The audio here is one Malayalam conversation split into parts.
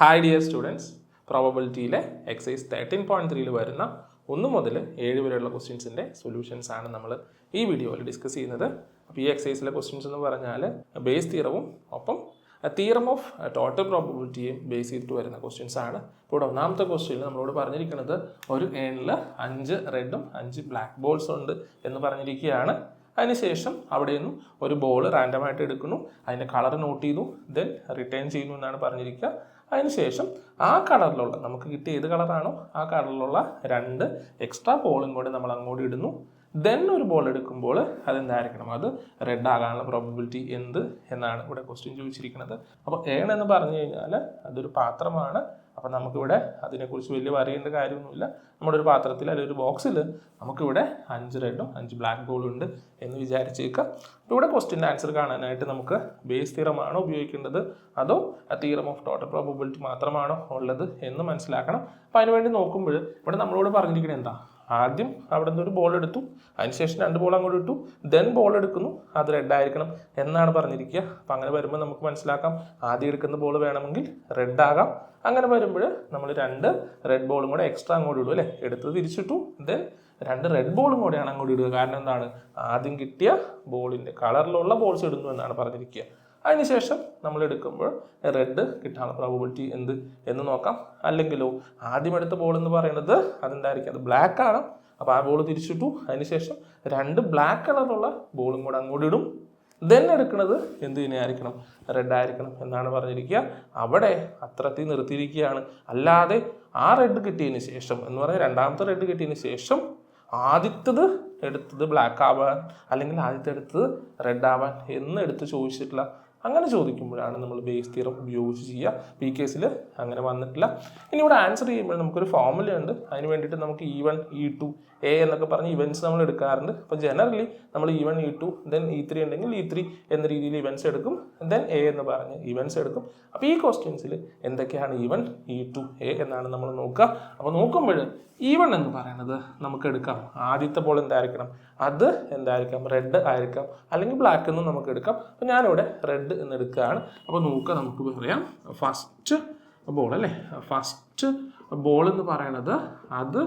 ഹായ് ഡിയർ സ്റ്റുഡൻസ്, പ്രോബബിലിറ്റിയിലെ എക്സൈസ് 13.3 വരുന്ന 1 മുതൽ 7 വരെയുള്ള ക്വസ്റ്റ്യൻസിൻ്റെ സൊല്യൂഷൻസ് ആണ് നമ്മൾ ഈ വീഡിയോയിൽ ഡിസ്കസ് ചെയ്യുന്നത്. അപ്പോൾ ഈ എക്സൈസിലെ ക്വസ്റ്റ്യൻസ് എന്ന് പറഞ്ഞാൽ ബേസ് തിയറവും ഒപ്പം തിയറം ഓഫ് ടോട്ടൽ പ്രോബബിലിറ്റിയും ബേസ് ചെയ്തിട്ട് വരുന്ന ക്വസ്റ്റ്യൻസ് ആണ്. ഇപ്പോൾ ഒന്നാമത്തെ ക്വസ്റ്റ്യനിൽ നമ്മളോട് പറഞ്ഞിരിക്കുന്നത് ഒരു ഏണിൽ 5 റെഡും 5 ബ്ലാക്ക് ബോൾസ് ഉണ്ട് എന്ന് പറഞ്ഞിരിക്കുകയാണ്. അതിനുശേഷം അവിടെ നിന്നും ഒരു ബോൾ റാൻഡമായിട്ട് എടുക്കുന്നു, അതിൻ്റെ കളർ നോട്ട് ചെയ്തു, ദെൻ റിട്ടേൺ ചെയ്യുന്നു എന്നാണ് പറഞ്ഞിരിക്കുക. അതിനുശേഷം ആ കളറിലുള്ള നമുക്ക് കിട്ടിയ ഏത് കളറാണോ ആ കളറിലുള്ള 2 എക്സ്ട്രാ ബോളും കൂടി നമ്മൾ അങ്ങോട്ട് ഇടുന്നു. ദെൻ ഒരു ബോൾ എടുക്കുമ്പോൾ അതെന്തായിരിക്കണം, അത് റെഡ് ആകാനുള്ള പ്രോബബിലിറ്റി എന്ത് എന്നാണ് ഇവിടെ ക്വസ്റ്റ്യൻ ചോദിച്ചിരിക്കുന്നത്. അപ്പോൾ ഏൺ എന്ന് പറഞ്ഞു കഴിഞ്ഞാൽ അതൊരു പാത്രമാണ്. അപ്പം നമുക്കിവിടെ അതിനെക്കുറിച്ച് വലിയ അറിയേണ്ട കാര്യമൊന്നുമില്ല. നമ്മുടെ ഒരു പാത്രത്തിൽ അല്ലെങ്കിൽ ഒരു ബോക്സിൽ നമുക്കിവിടെ 5 റെഡും 5 ബ്ലാക്ക് ബോളും ഉണ്ട് എന്ന് വിചാരിച്ചേക്കാം. അപ്പോൾ ഇവിടെ ക്വസ്റ്റ്യൻ്റെ ആൻസർ കാണാനായിട്ട് നമുക്ക് ബേസ് തിയറമാണോ ഉപയോഗിക്കേണ്ടത് അതോ തിയറം ഓഫ് ടോട്ടൽ പ്രോബബിലിറ്റി മാത്രമാണോ ഉള്ളത് എന്ന് മനസ്സിലാക്കണം. അപ്പോൾ അതിനുവേണ്ടി നോക്കുമ്പോൾ ഇവിടെ നമ്മളോട് പറഞ്ഞിരിക്കുന്നത് എന്താ, ആദ്യം അവിടെ നിന്ന് ഒരു ബോൾ എടുത്തു, അതിനുശേഷം 2 ബോൾ അങ്ങോട്ട് ഇട്ടു, ദെൻ ബോൾ എടുക്കുന്നു, അത് റെഡ് ആയിരിക്കണം എന്നാണ് പറഞ്ഞിരിക്കുക. അപ്പം അങ്ങനെ വരുമ്പോൾ നമുക്ക് മനസ്സിലാക്കാം ആദ്യം എടുക്കുന്ന ബോൾ വേണമെങ്കിൽ റെഡ് ആകാം. അങ്ങനെ വരുമ്പോൾ നമ്മൾ 2 റെഡ് ബോളും കൂടെ എക്സ്ട്രാ അങ്ങോട്ട് ഇടും അല്ലേ, എടുത്തത് തിരിച്ചിട്ടു, ദെൻ 2 റെഡ് ബോളും കൂടെയാണ് അങ്ങോട്ട് ഇടുക. കാരണം എന്താണ്, ആദ്യം കിട്ടിയ ബോളിൻ്റെ കളറിലുള്ള ബോൾസ് ഇടുന്നു എന്നാണ് പറഞ്ഞിരിക്കുക. അതിനുശേഷം നമ്മൾ എടുക്കുമ്പോൾ റെഡ് കിട്ടാനുള്ള പ്രോബബിലിറ്റി എന്ത് എന്ന് നോക്കാം. അല്ലെങ്കിലോ ആദ്യം എടുത്ത ബോൾ എന്ന് പറയുന്നത് അതെന്തായിരിക്കും, അത് ബ്ലാക്ക് ആണ്. അപ്പോൾ ആ ബോൾ തിരിച്ചിട്ടു, അതിനുശേഷം 2 ബ്ലാക്ക് കളറുള്ള ബോളും കൂടെ അങ്ങോട്ട് ഇടും, ദെൻ എടുക്കുന്നത് എന്ത് തന്നെയായിരിക്കണം, റെഡ് ആയിരിക്കണം എന്നാണ് പറഞ്ഞിരിക്കുക. അവിടെ അത്രത്തിൽ നിർത്തിയിരിക്കുകയാണ്. അല്ലാതെ ആ റെഡ് കിട്ടിയതിന് ശേഷം എന്ന് പറഞ്ഞാൽ രണ്ടാമത്തെ റെഡ് കിട്ടിയതിന് ശേഷം ആദ്യത്തത് എടുത്തത് ബ്ലാക്ക് ആവാൻ അല്ലെങ്കിൽ ആദ്യത്തെ എടുത്തത് റെഡ് ആവാൻ എന്ന് എടുത്ത് ചോദിച്ചിട്ടില്ല. അങ്ങനെ ചോദിക്കുമ്പോഴാണ് നമ്മൾ ബേസ് തിയറം ഉപയോഗിച്ച് ചെയ്യുക. ഈ കേസിൽ അങ്ങനെ വന്നിട്ടില്ല. ഇനി ഇവിടെ ആൻസർ ചെയ്യുമ്പോൾ നമുക്കൊരു ഫോർമുല ഉണ്ട്. അതിന് വേണ്ടിയിട്ട് നമുക്ക് E1 E2 A എന്നൊക്കെ പറഞ്ഞ് ഇവൻറ്റ്സ് നമ്മൾ എടുക്കാറുണ്ട്. അപ്പോൾ ജനറലി നമ്മൾ E1 E2 ദെൻ E3 ഉണ്ടെങ്കിൽ E3 എന്ന രീതിയിൽ ഇവൻറ്റ്സ് എടുക്കും, ദെൻ A എന്ന് പറഞ്ഞ് ഇവൻറ്റ്സ് എടുക്കും. അപ്പോൾ ഈ ക്വസ്റ്റ്യൻസിൽ എന്തൊക്കെയാണ് E1 E2 A എന്നാണ് നമ്മൾ നോക്കുക. അപ്പോൾ നോക്കുമ്പോൾ E1 എന്ന് പറയുന്നത് നമുക്ക് എടുക്കാം, ആദ്യത്തെ ബോൾ എന്തായിരിക്കണം, അത് എന്തായിരിക്കാം, റെഡ് ആയിരിക്കാം അല്ലെങ്കിൽ ബ്ലാക്ക് എന്നും നമുക്ക് എടുക്കാം. അപ്പോൾ ഞാനിവിടെ റെഡ് എന്ന് എടുക്കുകയാണ്. അപ്പോൾ നോക്കുക, നമുക്ക് പറയാം ഫസ്റ്റ് ബോൾ അല്ലേ, ഫസ്റ്റ് ബോൾ എന്ന് പറയുന്നത് അത്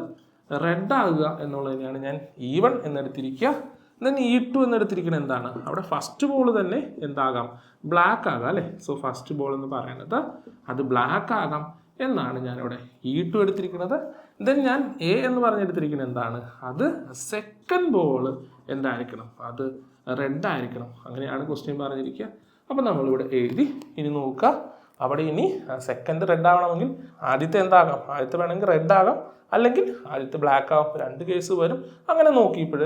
റെഡ് ആകുക എന്നുള്ളതിനെയാണ് ഞാൻ E1 എന്നെടുത്തിരിക്കുക. ദെൻ E2 എന്നെടുത്തിരിക്കുന്നത് എന്താണ്, അവിടെ ഫസ്റ്റ് ബോൾ തന്നെ എന്താകാം, ബ്ലാക്ക് ആകാം അല്ലേ. സോ ഫസ്റ്റ് ബോൾ എന്ന് പറയുന്നത് അത് ബ്ലാക്ക് ആകാം എന്നാണ് ഞാനിവിടെ E2 എടുത്തിരിക്കുന്നത്. ദെൻ ഞാൻ A എന്ന് പറഞ്ഞെടുത്തിരിക്കുന്നത് എന്താണ്, അത് സെക്കൻഡ് ബോൾ എന്തായിരിക്കണം, അത് റെഡ് ആയിരിക്കണം. അങ്ങനെയാണ് ക്വസ്റ്റ്യൻ പറഞ്ഞിരിക്കുക. അപ്പോൾ നമ്മളിവിടെ എഴുതി. ഇനി നോക്കുക, അവിടെ ഇനി സെക്കൻഡ് റെഡ് ആവണമെങ്കിൽ ആദ്യത്തെ എന്താകാം, ആദ്യത്തെ വേണമെങ്കിൽ റെഡ് ആകാം അല്ലെങ്കിൽ ആദ്യത്തെ ബ്ലാക്ക് ആകാം, 2 കേസ് വരും. അങ്ങനെ നോക്കിയപ്പോൾ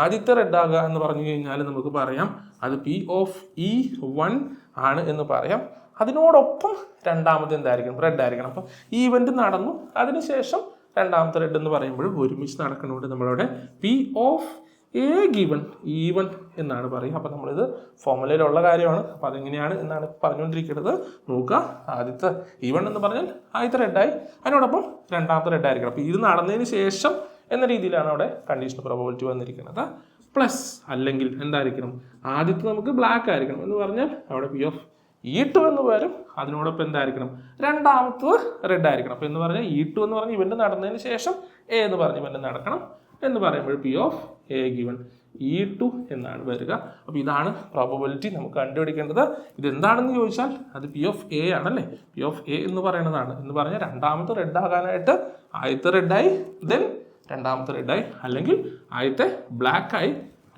ആദ്യത്തെ റെഡ് ആകുക എന്ന് പറഞ്ഞു കഴിഞ്ഞാൽ നമുക്ക് പറയാം അത് P(E1) ആണ് എന്ന് പറയാം. അതിനോടൊപ്പം രണ്ടാമത് എന്തായിരിക്കണം, റെഡ് ആയിരിക്കണം. അപ്പം ഈ ഇവൻറ്റ് നടന്നു, അതിനുശേഷം രണ്ടാമത്തെ റെഡ് എന്ന് പറയുമ്പോൾ ഒരുമിച്ച് നടക്കുന്നതുകൊണ്ട് നമ്മളവിടെ P(A)(E1) എന്നാണ് പറയുക. അപ്പോൾ നമ്മളിത് ഫോർമുലയിലുള്ള കാര്യമാണ്. അപ്പോൾ അതെങ്ങനെയാണ് എന്നാണ് പറഞ്ഞുകൊണ്ടിരിക്കുന്നത്. നോക്കുക, ആദ്യത്തെ E1 എന്ന് പറഞ്ഞാൽ ആദ്യത്തെ റെഡായി, അതിനോടൊപ്പം രണ്ടാമത്തെ റെഡ് ആയിരിക്കണം. അപ്പോൾ ഇത് നടന്നതിന് ശേഷം എന്ന രീതിയിലാണ് അവിടെ കണ്ടീഷണൽ പ്രോബബിലിറ്റി വന്നിരിക്കുന്നത്. പ്ലസ് അല്ലെങ്കിൽ എന്തായിരിക്കണം, ആദ്യത്തെ നമുക്ക് ബ്ലാക്ക് ആയിരിക്കണം എന്ന് പറഞ്ഞാൽ അവിടെ P(E2) എന്ന് വരും. അതിനോടൊപ്പം എന്തായിരിക്കണം, രണ്ടാമത്തത് റെഡ് ആയിരിക്കണം. അപ്പോൾ എന്ന് പറഞ്ഞാൽ E2 എന്ന് പറഞ്ഞ് ഇവൻ്റ് നടന്നതിന് ശേഷം A എന്ന് പറഞ്ഞ് ഇവൻ്റ് നടക്കണം എന്ന് പറയുമ്പോൾ P(A)(E2) എന്നാണ് വരിക. അപ്പോൾ ഇതാണ് പ്രോബബിലിറ്റി നമുക്ക് കണ്ടുപിടിക്കേണ്ടത്. ഇതെന്താണെന്ന് ചോദിച്ചാൽ അത് P(A) ആണല്ലേ. P(A) എന്ന് പറയുന്നതാണ്. എന്ന് പറഞ്ഞാൽ രണ്ടാമത്തെ റെഡ് ആകാനായിട്ട് ആദ്യത്തെ റെഡായി, ദെൻ രണ്ടാമത്തെ റെഡായി, അല്ലെങ്കിൽ ആദ്യത്തെ ബ്ലാക്കായി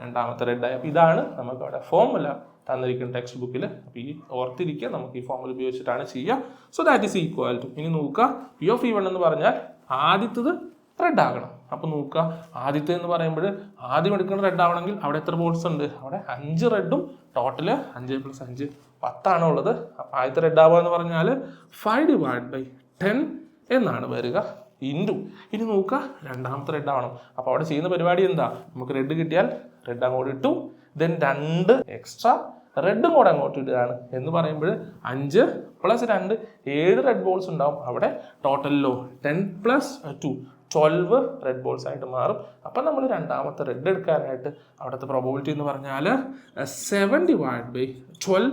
രണ്ടാമത്തെ റെഡായി. അപ്പോൾ ഇതാണ് നമുക്ക് അവിടെ ഫോർമുല തന്നിരിക്കുന്ന ടെക്സ്റ്റ് ബുക്കിൽ. അപ്പോൾ ഈ ഓർത്തിരിക്കുക, നമുക്ക് ഈ ഫോർമുല ഉപയോഗിച്ചിട്ടാണ് ചെയ്യുക. So that is equal to, ഇനി നോക്കുക, P(E1) എന്ന് പറഞ്ഞാൽ ആദ്യത്തത് റെഡ് ആകണം. അപ്പോൾ നോക്കുക, ആദ്യത്തെ എന്ന് പറയുമ്പോൾ ആദ്യം എടുക്കുന്ന റെഡ് ആവണമെങ്കിൽ അവിടെ എത്ര ബോൾസ് ഉണ്ട്, അവിടെ 5 റെഡും ടോട്ടൽ 5 + 5 10 ഉള്ളത്. അപ്പോൾ ആദ്യത്തെ റെഡ് ആവുക എന്ന് പറഞ്ഞാൽ 5/10 എന്നാണ് വരിക ഇൻറ്റു. ഇനി നോക്കുക, രണ്ടാമത്തെ റെഡ് ആവണം. അപ്പോൾ അവിടെ ചെയ്യുന്ന പരിപാടി എന്താ, നമുക്ക് റെഡ് കിട്ടിയാൽ റെഡ് അങ്ങോട്ട് ഇട്ടു, ദെൻ 2 എക്സ്ട്രാ റെഡും കൂടെ അങ്ങോട്ട് ഇടുകയാണ്. എന്ന് പറയുമ്പോൾ 5 + 2 7 റെഡ് ബോൾസ് ഉണ്ടാവും. അവിടെ ടോട്ടലിലോ 10 + 2 12 റെഡ് ബോൾസ് ആയിട്ട് മാറും. അപ്പം നമ്മൾ രണ്ടാമത്തെ റെഡ് എടുക്കാനായിട്ട് അവിടുത്തെ പ്രോബബിലിറ്റി എന്ന് പറഞ്ഞാൽ 7/12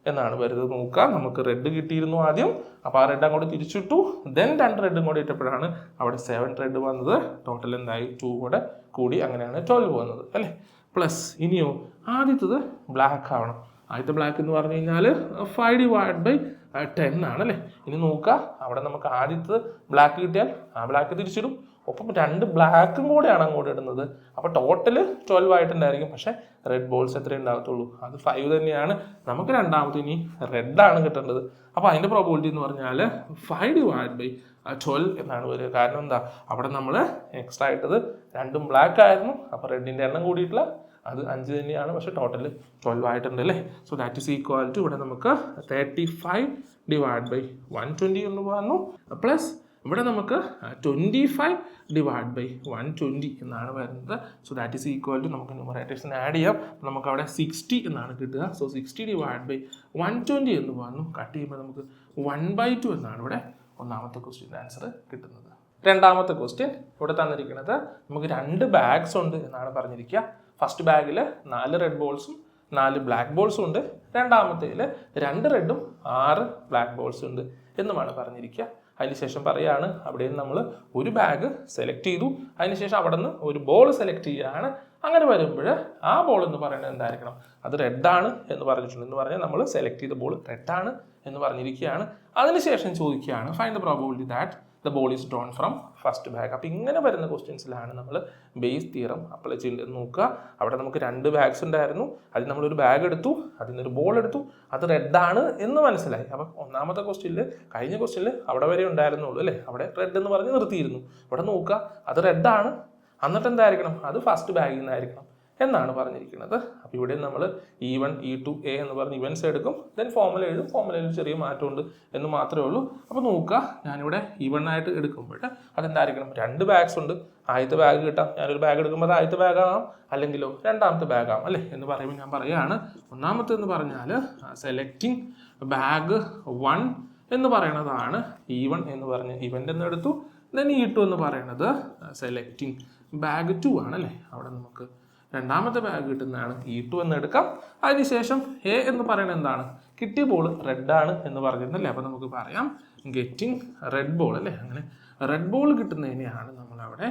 എന്നാണ് വരുന്നത്. നോക്കുക, നമുക്ക് റെഡ് കിട്ടിയിരുന്നു ആദ്യം, അപ്പോൾ ആ റെഡ് അങ്ങോട്ട് തിരിച്ചിട്ടു, ദെൻ 2 റെഡും കൂടി ഇട്ടപ്പോഴാണ് അവിടെ 7 റെഡ് വന്നത്. ടോട്ടൽ എന്തായി 2 കൂടെ കൂടി, അങ്ങനെയാണ് 12 വന്നത് അല്ലേ. പ്ലസ് ഇനിയോ ആദ്യത്തത് ബ്ലാക്ക് ആവണം. ആദ്യത്തെ ബ്ലാക്ക് എന്ന് പറഞ്ഞു കഴിഞ്ഞാൽ 5/10 ആണ് അല്ലേ. ഇനി നോക്കുക, അവിടെ നമുക്ക് ആദ്യത്തത് ബ്ലാക്ക് കിട്ടിയാൽ ആ ബ്ലാക്ക് തിരിച്ചിടും, ഒപ്പം 2 ബ്ലാക്കും കൂടെയാണ് അങ്ങോട്ട് ഇടുന്നത്. അപ്പോൾ ടോട്ടൽ 12 ആയിട്ടുണ്ടായിരിക്കും. പക്ഷേ റെഡ് ബോൾസ് എത്രയേ ഉണ്ടാകത്തുള്ളൂ, അത് 5 തന്നെയാണ്. നമുക്ക് രണ്ടാമത് ഇനി റെഡാണ് കിട്ടേണ്ടത്. അപ്പോൾ അതിൻ്റെ പ്രോബിലിറ്റി എന്ന് പറഞ്ഞാൽ 5/12 എന്നാണ് വരിക. കാരണം എന്താ, അവിടെ നമ്മൾ എക്സ്ട്രാ ഇട്ടത് 2 ബ്ലാക്ക് ആയിരുന്നു. അപ്പോൾ റെഡിൻ്റെ എണ്ണം കൂടിയിട്ടില്ല, അത് 5 തന്നെയാണ്. പക്ഷേ ടോട്ടൽ 12 ആയിട്ടുണ്ട് അല്ലേ. So that is equal to ഇവിടെ നമുക്ക് 35/120 എന്ന് പറഞ്ഞു. പ്ലസ് ഇവിടെ നമുക്ക് 25/120 എന്നാണ് വരുന്നത്. So that is equal to നമുക്ക് ന്യൂമറേറ്റേഴ്സിന് ആഡ് ചെയ്യാം. നമുക്ക് അവിടെ 60 എന്നാണ് കിട്ടുക. സോ 60/120 എന്ന് പറഞ്ഞു. കട്ട് ചെയ്യുമ്പോൾ നമുക്ക് 1/2 എന്നാണ് ഇവിടെ ഒന്നാമത്തെ ക്വസ്റ്റ്യൻ്റെ ആൻസർ കിട്ടുന്നത്. രണ്ടാമത്തെ ക്വസ്റ്റ്യൻ ഇവിടെ തന്നിരിക്കുന്നത് നമുക്ക് 2 ബാഗ്സ് ഉണ്ട് എന്നാണ് പറഞ്ഞിരിക്കുക. ഫസ്റ്റ് ബാഗിൽ 4 റെഡ് ബോൾസും 4 ബ്ലാക്ക് ബോൾസും ഉണ്ട്. രണ്ടാമത്തേൽ 2 റെഡും 6 ബ്ലാക്ക് ബോൾസും ഉണ്ട് എന്നുമാണ് പറഞ്ഞിരിക്കുക. അതിനുശേഷം പറയുകയാണ്, അവിടെ നിന്ന് നമ്മൾ ഒരു ബാഗ് സെലക്ട് ചെയ്തു, അതിനുശേഷം അവിടെ നിന്ന് ഒരു ബോൾ സെലക്ട് ചെയ്യുകയാണ്. അങ്ങനെ വരുമ്പോൾ ആ ബോൾ എന്ന് പറയുന്നത് എന്തായിരിക്കണം, അത് റെഡാണ് എന്ന് പറഞ്ഞിട്ടുണ്ട്. എന്ന് പറഞ്ഞാൽ നമ്മൾ സെലക്ട് ചെയ്ത ബോൾ റെഡാണ് എന്ന് പറഞ്ഞിരിക്കുകയാണ്. അതിനുശേഷം ചോദിക്കുകയാണ് find the probability that the ball is drawn from first bag. അപ്പോൾ ഇങ്ങനെ വരുന്ന ക്വസ്റ്റ്യൻസിലാണ് നമ്മൾ ബേസ് തിയറം അപ്ലൈ ചെയ്യേണ്ടത്. നോക്കുക, അവിടെ നമുക്ക് 2 ബാഗ്സ് ഉണ്ടായിരുന്നു, അതിൽ നമ്മളൊരു ബാഗ് എടുത്തു, അതിൽ നിന്നൊരു ബോൾ എടുത്തു, അത് റെഡാണ് എന്ന് മനസ്സിലായി. അപ്പം ഒന്നാമത്തെ ക്വസ്റ്റ്യനിൽ, കഴിഞ്ഞ ക്വസ്റ്റ്യനിൽ അവിടെ വരെ ഉണ്ടായിരുന്നുള്ളൂ അല്ലേ, അവിടെ റെഡ് എന്ന് പറഞ്ഞ് നിർത്തിയിരുന്നു. ഇവിടെ നോക്കുക, അത് റെഡാണ്, എന്നിട്ട് എന്തായിരിക്കണം, അത് ഫസ്റ്റ് ബാഗിൽ നിന്നായിരിക്കണം എന്നാണ് പറഞ്ഞിരിക്കുന്നത്. അപ്പോൾ ഇവിടെ നമ്മൾ E1 E2 A എന്ന് പറഞ്ഞ് ഇവൻസ് എടുക്കും, ദെൻ ഫോർമുല എഴുതും. ഫോർമുലയിൽ ചെറിയ മാറ്റമുണ്ട് എന്ന് മാത്രമേ ഉള്ളൂ. അപ്പോൾ നോക്കുക, ഞാനിവിടെ E1 ആയിട്ട് എടുക്കുമ്പോൾ അതെന്തായിരിക്കണം, 2 ബാഗ്സ് ഉണ്ട്. ആദ്യത്തെ ബാഗ് കിട്ടാം, ഞാനൊരു ബാഗ് എടുക്കുമ്പോൾ അത് ആദ്യത്തെ ബാഗ് ആകാം, അല്ലെങ്കിലോ രണ്ടാമത്തെ ബാഗ് ആകാം അല്ലേ. എന്ന് പറയുമ്പോൾ ഞാൻ പറയുകയാണ്, ഒന്നാമത്തെ എന്ന് പറഞ്ഞാൽ സെലക്ടിങ് ബാഗ് 1 എന്ന് പറയുന്നതാണ് E1 എന്ന് പറഞ്ഞ് ഇവൻ്റ് എന്ന് എടുത്തു. ദെൻ E2 എന്ന് പറയുന്നത് സെലക്ടിങ് ബാഗ് 2 ആണല്ലേ. അവിടെ നമുക്ക് രണ്ടാമത്തെ ബാഗ് കിട്ടുന്നതാണ് E2 എന്ന് എടുക്കാം. അതിനുശേഷം A എന്ന് പറയുന്നത് എന്താണ്, കിട്ടിയ ബോൾ റെഡാണ് എന്ന് പറഞ്ഞിരുന്നല്ലേ. അപ്പോൾ നമുക്ക് പറയാം ഗെറ്റിംഗ് റെഡ് ബോൾ അല്ലേ. അങ്ങനെ റെഡ് ബോൾ കിട്ടുന്നതിനെയാണ് നമ്മളവിടെ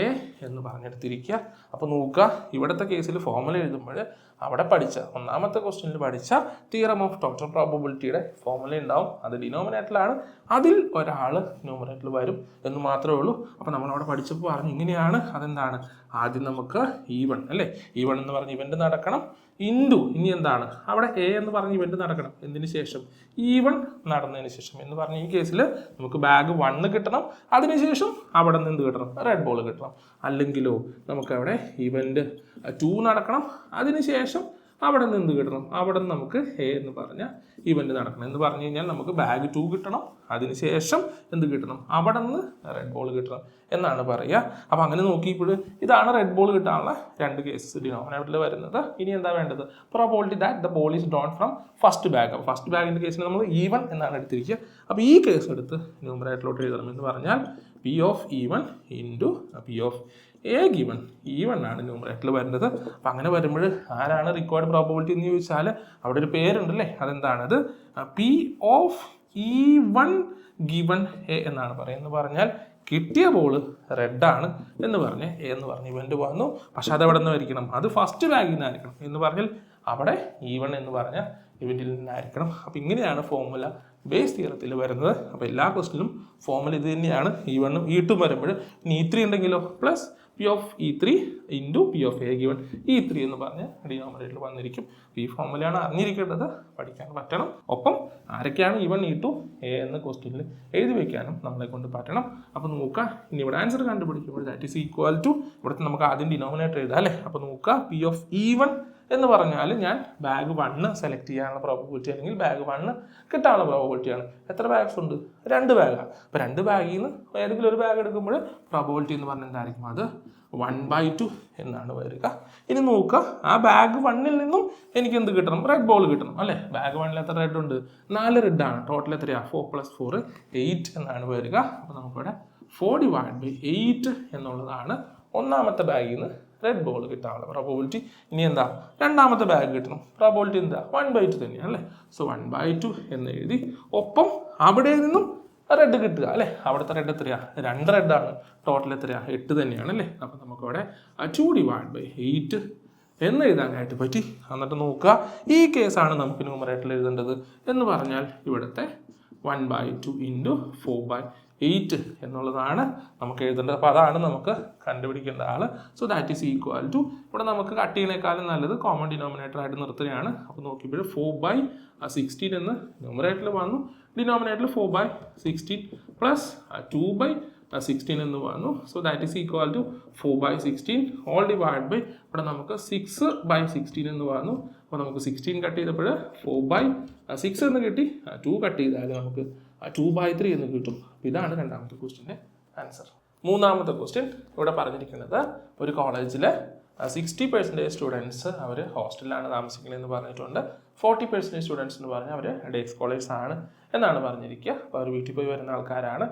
A എന്ന് പറഞ്ഞെടുത്തിരിക്കുക. അപ്പോൾ നോക്കുക, ഇവിടുത്തെ കേസിൽ ഫോർമുല എഴുതുമ്പോൾ അവിടെ പഠിച്ച ഒന്നാമത്തെ ക്വസ്റ്റ്യനിൽ പഠിച്ച തിയറം ഓഫ് ടോട്ടൽ പ്രോബബിലിറ്റിയുടെ ഫോർമുല ഉണ്ടാവും. അത് ഡിനോമിനേറ്ററിലാണ്, അതിൽ ഒരാൾ ന്യൂമറേറ്ററിൽ വരും എന്ന് മാത്രമേ ഉള്ളൂ. അപ്പോൾ നമ്മളവിടെ പഠിച്ചപ്പോൾ പറഞ്ഞു ഇങ്ങനെയാണ്. അതെന്താണ്, ആദ്യം നമുക്ക് E1 അല്ലേ, E1 എന്ന് പറഞ്ഞ് ഇവൻ്റ് നടക്കണം, ഇൻറ്റു ഇനി എന്താണ്, അവിടെ A എന്ന് പറഞ്ഞ് ഇവൻ്റ് നടക്കണം. എന്തിനു ശേഷം E1 നടന്നതിന് ശേഷം എന്ന് പറഞ്ഞ ഈ കേസിൽ നമുക്ക് ബാഗ് 1 കിട്ടണം. അതിനുശേഷം അവിടെ നിന്ന് എന്ത് കിട്ടണം, റെഡ് ബോൾ കിട്ടണം. അല്ലെങ്കിലോ നമുക്ക് അവിടെ ഇവൻ്റ് 2 നടക്കണം. അതിനുശേഷം അവിടെ നിന്ന് എന്ത് കിട്ടണം, അവിടെ നിന്ന് നമുക്ക് A എന്ന് പറഞ്ഞ ഇവൻ്റ് നടക്കണം. എന്ന് പറഞ്ഞു കഴിഞ്ഞാൽ നമുക്ക് ബാഗ് 2 കിട്ടണം, അതിനുശേഷം എന്ത് കിട്ടണം, അവിടെ നിന്ന് റെഡ് ബോൾ കിട്ടണം എന്നാണ് പറയുക. അപ്പോൾ അങ്ങനെ നോക്കിയപ്പോൾ ഇതാണ് റെഡ് ബോൾ കിട്ടാനുള്ള 2 കേസസ് ഡിനോമിനേറ്ററിൽ വരുന്നത്. ഇനി എന്താ വേണ്ടത്, probability that the ball is drawn from first bag. അപ്പോൾ ഫസ്റ്റ് ബാഗിൻ്റെ കേസിൽ നമ്മൾ E1 എന്നാണ് എടുത്തിരിക്കുക. അപ്പോൾ ഈ കേസ് എടുത്ത് ന്യൂമറേറ്ററിലോട്ട് എഴുതണം. എന്ന് പറഞ്ഞാൽ P of E1 into P of A given E1 ആണ് ന്യൂമറേറ്ററിൽ വരുന്നത്. അപ്പം അങ്ങനെ വരുമ്പോൾ ആരാണ് റിക്വയർഡ് പ്രോബബിലിറ്റി എന്ന് ചോദിച്ചാൽ അവിടെ ഒരു പേരുണ്ടല്ലേ, അതെന്താണത്, P of E1 given A എന്നാണ് പറയുന്നത്. എന്ന് പറഞ്ഞാൽ കിട്ടിയ ബോൾ റെഡാണ് എന്ന് പറഞ്ഞ് A എന്ന് പറഞ്ഞ് ഇവൻ്റ് വന്നു. പക്ഷെ അത് എവിടെ നിന്ന് ആയിരിക്കണം, അത് ഫസ്റ്റ് ബാഗിൽ നിന്നായിരിക്കണം. എന്ന് പറഞ്ഞാൽ അവിടെ E1 എന്ന് പറഞ്ഞ ഇവൻ്റിൽ നിന്നായിരിക്കണം. അപ്പോൾ ഇങ്ങനെയാണ് ഫോർമുല ബേസ് തിയറത്തിൽ വരുന്നത്. അപ്പോൾ എല്ലാ ക്വസ്റ്റിനും ഫോർമുല ഇത് തന്നെയാണ്. E1 ഉം E2 വരുമ്പോൾ ഇനി E3 ഉണ്ടെങ്കിലോ plus P of E3 into P of A given E3 എന്ന് പറഞ്ഞ് ഡിനോമിനേറ്ററിൽ വന്നിരിക്കും. ഈ ഫോർമുലയാണ് അറിഞ്ഞിരിക്കേണ്ടത്, പഠിക്കാൻ പറ്റണം. ഒപ്പം ആരൊക്കെയാണ് E1 E2 A എന്ന ക്വസ്റ്റ്യനിൽ എഴുതി വയ്ക്കാനും നമ്മളെ കൊണ്ട് പറ്റണം. അപ്പോൾ നോക്കുക, ഇനി ഇവിടെ ആൻസർ കണ്ടുപിടിക്കുമ്പോൾ ദാറ്റ് ഈസ് ഈക്വൽ ടു, ഇവിടുത്തെ നമുക്ക് ആദ്യം ഡിനോമിനേറ്റർ എഴുതാം അല്ലേ. അപ്പോൾ നോക്കുക, P of E1 എന്ന് പറഞ്ഞാൽ ഞാൻ ബാഗ് 1 സെലക്ട് ചെയ്യാനുള്ള പ്രോബബിലിറ്റി അല്ലെങ്കിൽ ബാഗ് 1 കിട്ടാനുള്ള പ്രോബബിലിറ്റിയാണ്. എത്ര ബാഗ്സ് ഉണ്ട്, 2 ബാഗാണ്. അപ്പോൾ 2 ബാഗിൽ നിന്ന് ഏതെങ്കിലും ഒരു ബാഗ് എടുക്കുമ്പോൾ പ്രോബബിലിറ്റി എന്ന് പറഞ്ഞാൽ എന്തായിരിക്കും, അത് 1/2 എന്നാണ് വരിക. ഇനി നോക്കുക, ആ ബാഗ് 1ൽ നിന്നും എനിക്ക് എന്ത് കിട്ടണം, റെഡ് ബോൾ കിട്ടണം അല്ലേ. ബാഗ് 1ൽ എത്ര റെഡ് ഉണ്ട്, 4 റെഡാണ്. ടോട്ടൽ എത്രയാണ്, 4 + 4 8 എന്നാണ് വരിക. അപ്പോൾ നമുക്കിവിടെ 4/8 എന്നുള്ളതാണ് ഒന്നാമത്തെ ബാഗിൽ നിന്ന് റെഡ് ബോൾ കിട്ടാനുള്ള പ്രോബബിലിറ്റി. ഇനി എന്താ രണ്ടാമത്തെ ബാഗ് കിട്ടണം, പ്രോബബിലിറ്റി എന്താ 1/2 തന്നെയാണ് അല്ലേ. സോ 1/2 എന്ന് എഴുതി. ഒപ്പം അവിടെ നിന്നും റെഡ് കിട്ടുക അല്ലേ. അവിടുത്തെ റെഡ് എത്രയാ, 2 റെഡാണ്. ടോട്ടൽ എത്രയാ, 8 തന്നെയാണ് അല്ലേ. അപ്പം നമുക്കവിടെ 2/8 എന്ന് എഴുതാനായിട്ട് പറ്റി. എന്നിട്ട് നോക്കുക, ഈ കേസാണ് നമുക്ക് ന്യൂമറേറ്ററിൽ എഴുതേണ്ടത് എന്ന് പറഞ്ഞാൽ ഇവിടുത്തെ 1/2 ഇൻറ്റു 4/8 എന്നുള്ളതാണ് നമുക്ക് എഴുതേണ്ടത്. അപ്പോൾ അതാണ് നമുക്ക് കണ്ടുപിടിക്കേണ്ട ആൾ. So that is equal to, ഇവിടെ നമുക്ക് കട്ട് ചെയ്യുന്നേക്കാളും നല്ലത് കോമൺ ഡിനോമിനേറ്റർ ആയിട്ട് നിർത്തുകയാണ്. അപ്പോൾ നോക്കിയപ്പോൾ 4/16 എന്ന് ന്യൂമറേറ്ററിൽ വന്നു, ഡിനോമിനേറ്ററിൽ 4/16 പ്ലസ് 2/16 എന്ന് വന്നു. So that is equal to 4/16 all divide by, ഇവിടെ നമുക്ക് 6/16 എന്ന് വന്നു. അപ്പോൾ നമുക്ക് 16 കട്ട് ചെയ്തപ്പോൾ 4/6 എന്ന് കിട്ടി. 2 കട്ട് ചെയ്താൽ നമുക്ക് 2/3 എന്ന് കിട്ടും. ഇതാണ് രണ്ടാമത്തെ ക്വസ്റ്റ്യൻ്റെ ആൻസർ. മൂന്നാമത്തെ ക്വസ്റ്റ്യൻ ഇവിടെ പറഞ്ഞിരിക്കുന്നത്, ഒരു കോളേജിൽ 60% സ്റ്റുഡൻസ് അവർ ഹോസ്റ്റലിലാണ് താമസിക്കുന്നതെന്ന് പറഞ്ഞിട്ടുണ്ട്. 40% സ്റ്റുഡൻസ് എന്ന് പറഞ്ഞാൽ അവർ ഡേ സ്കോളേഴ്സ് ആണ് എന്നാണ് പറഞ്ഞിരിക്കുക. അപ്പോൾ അവർ വീട്ടിൽ പോയി വരുന്ന ആൾക്കാരാണ്.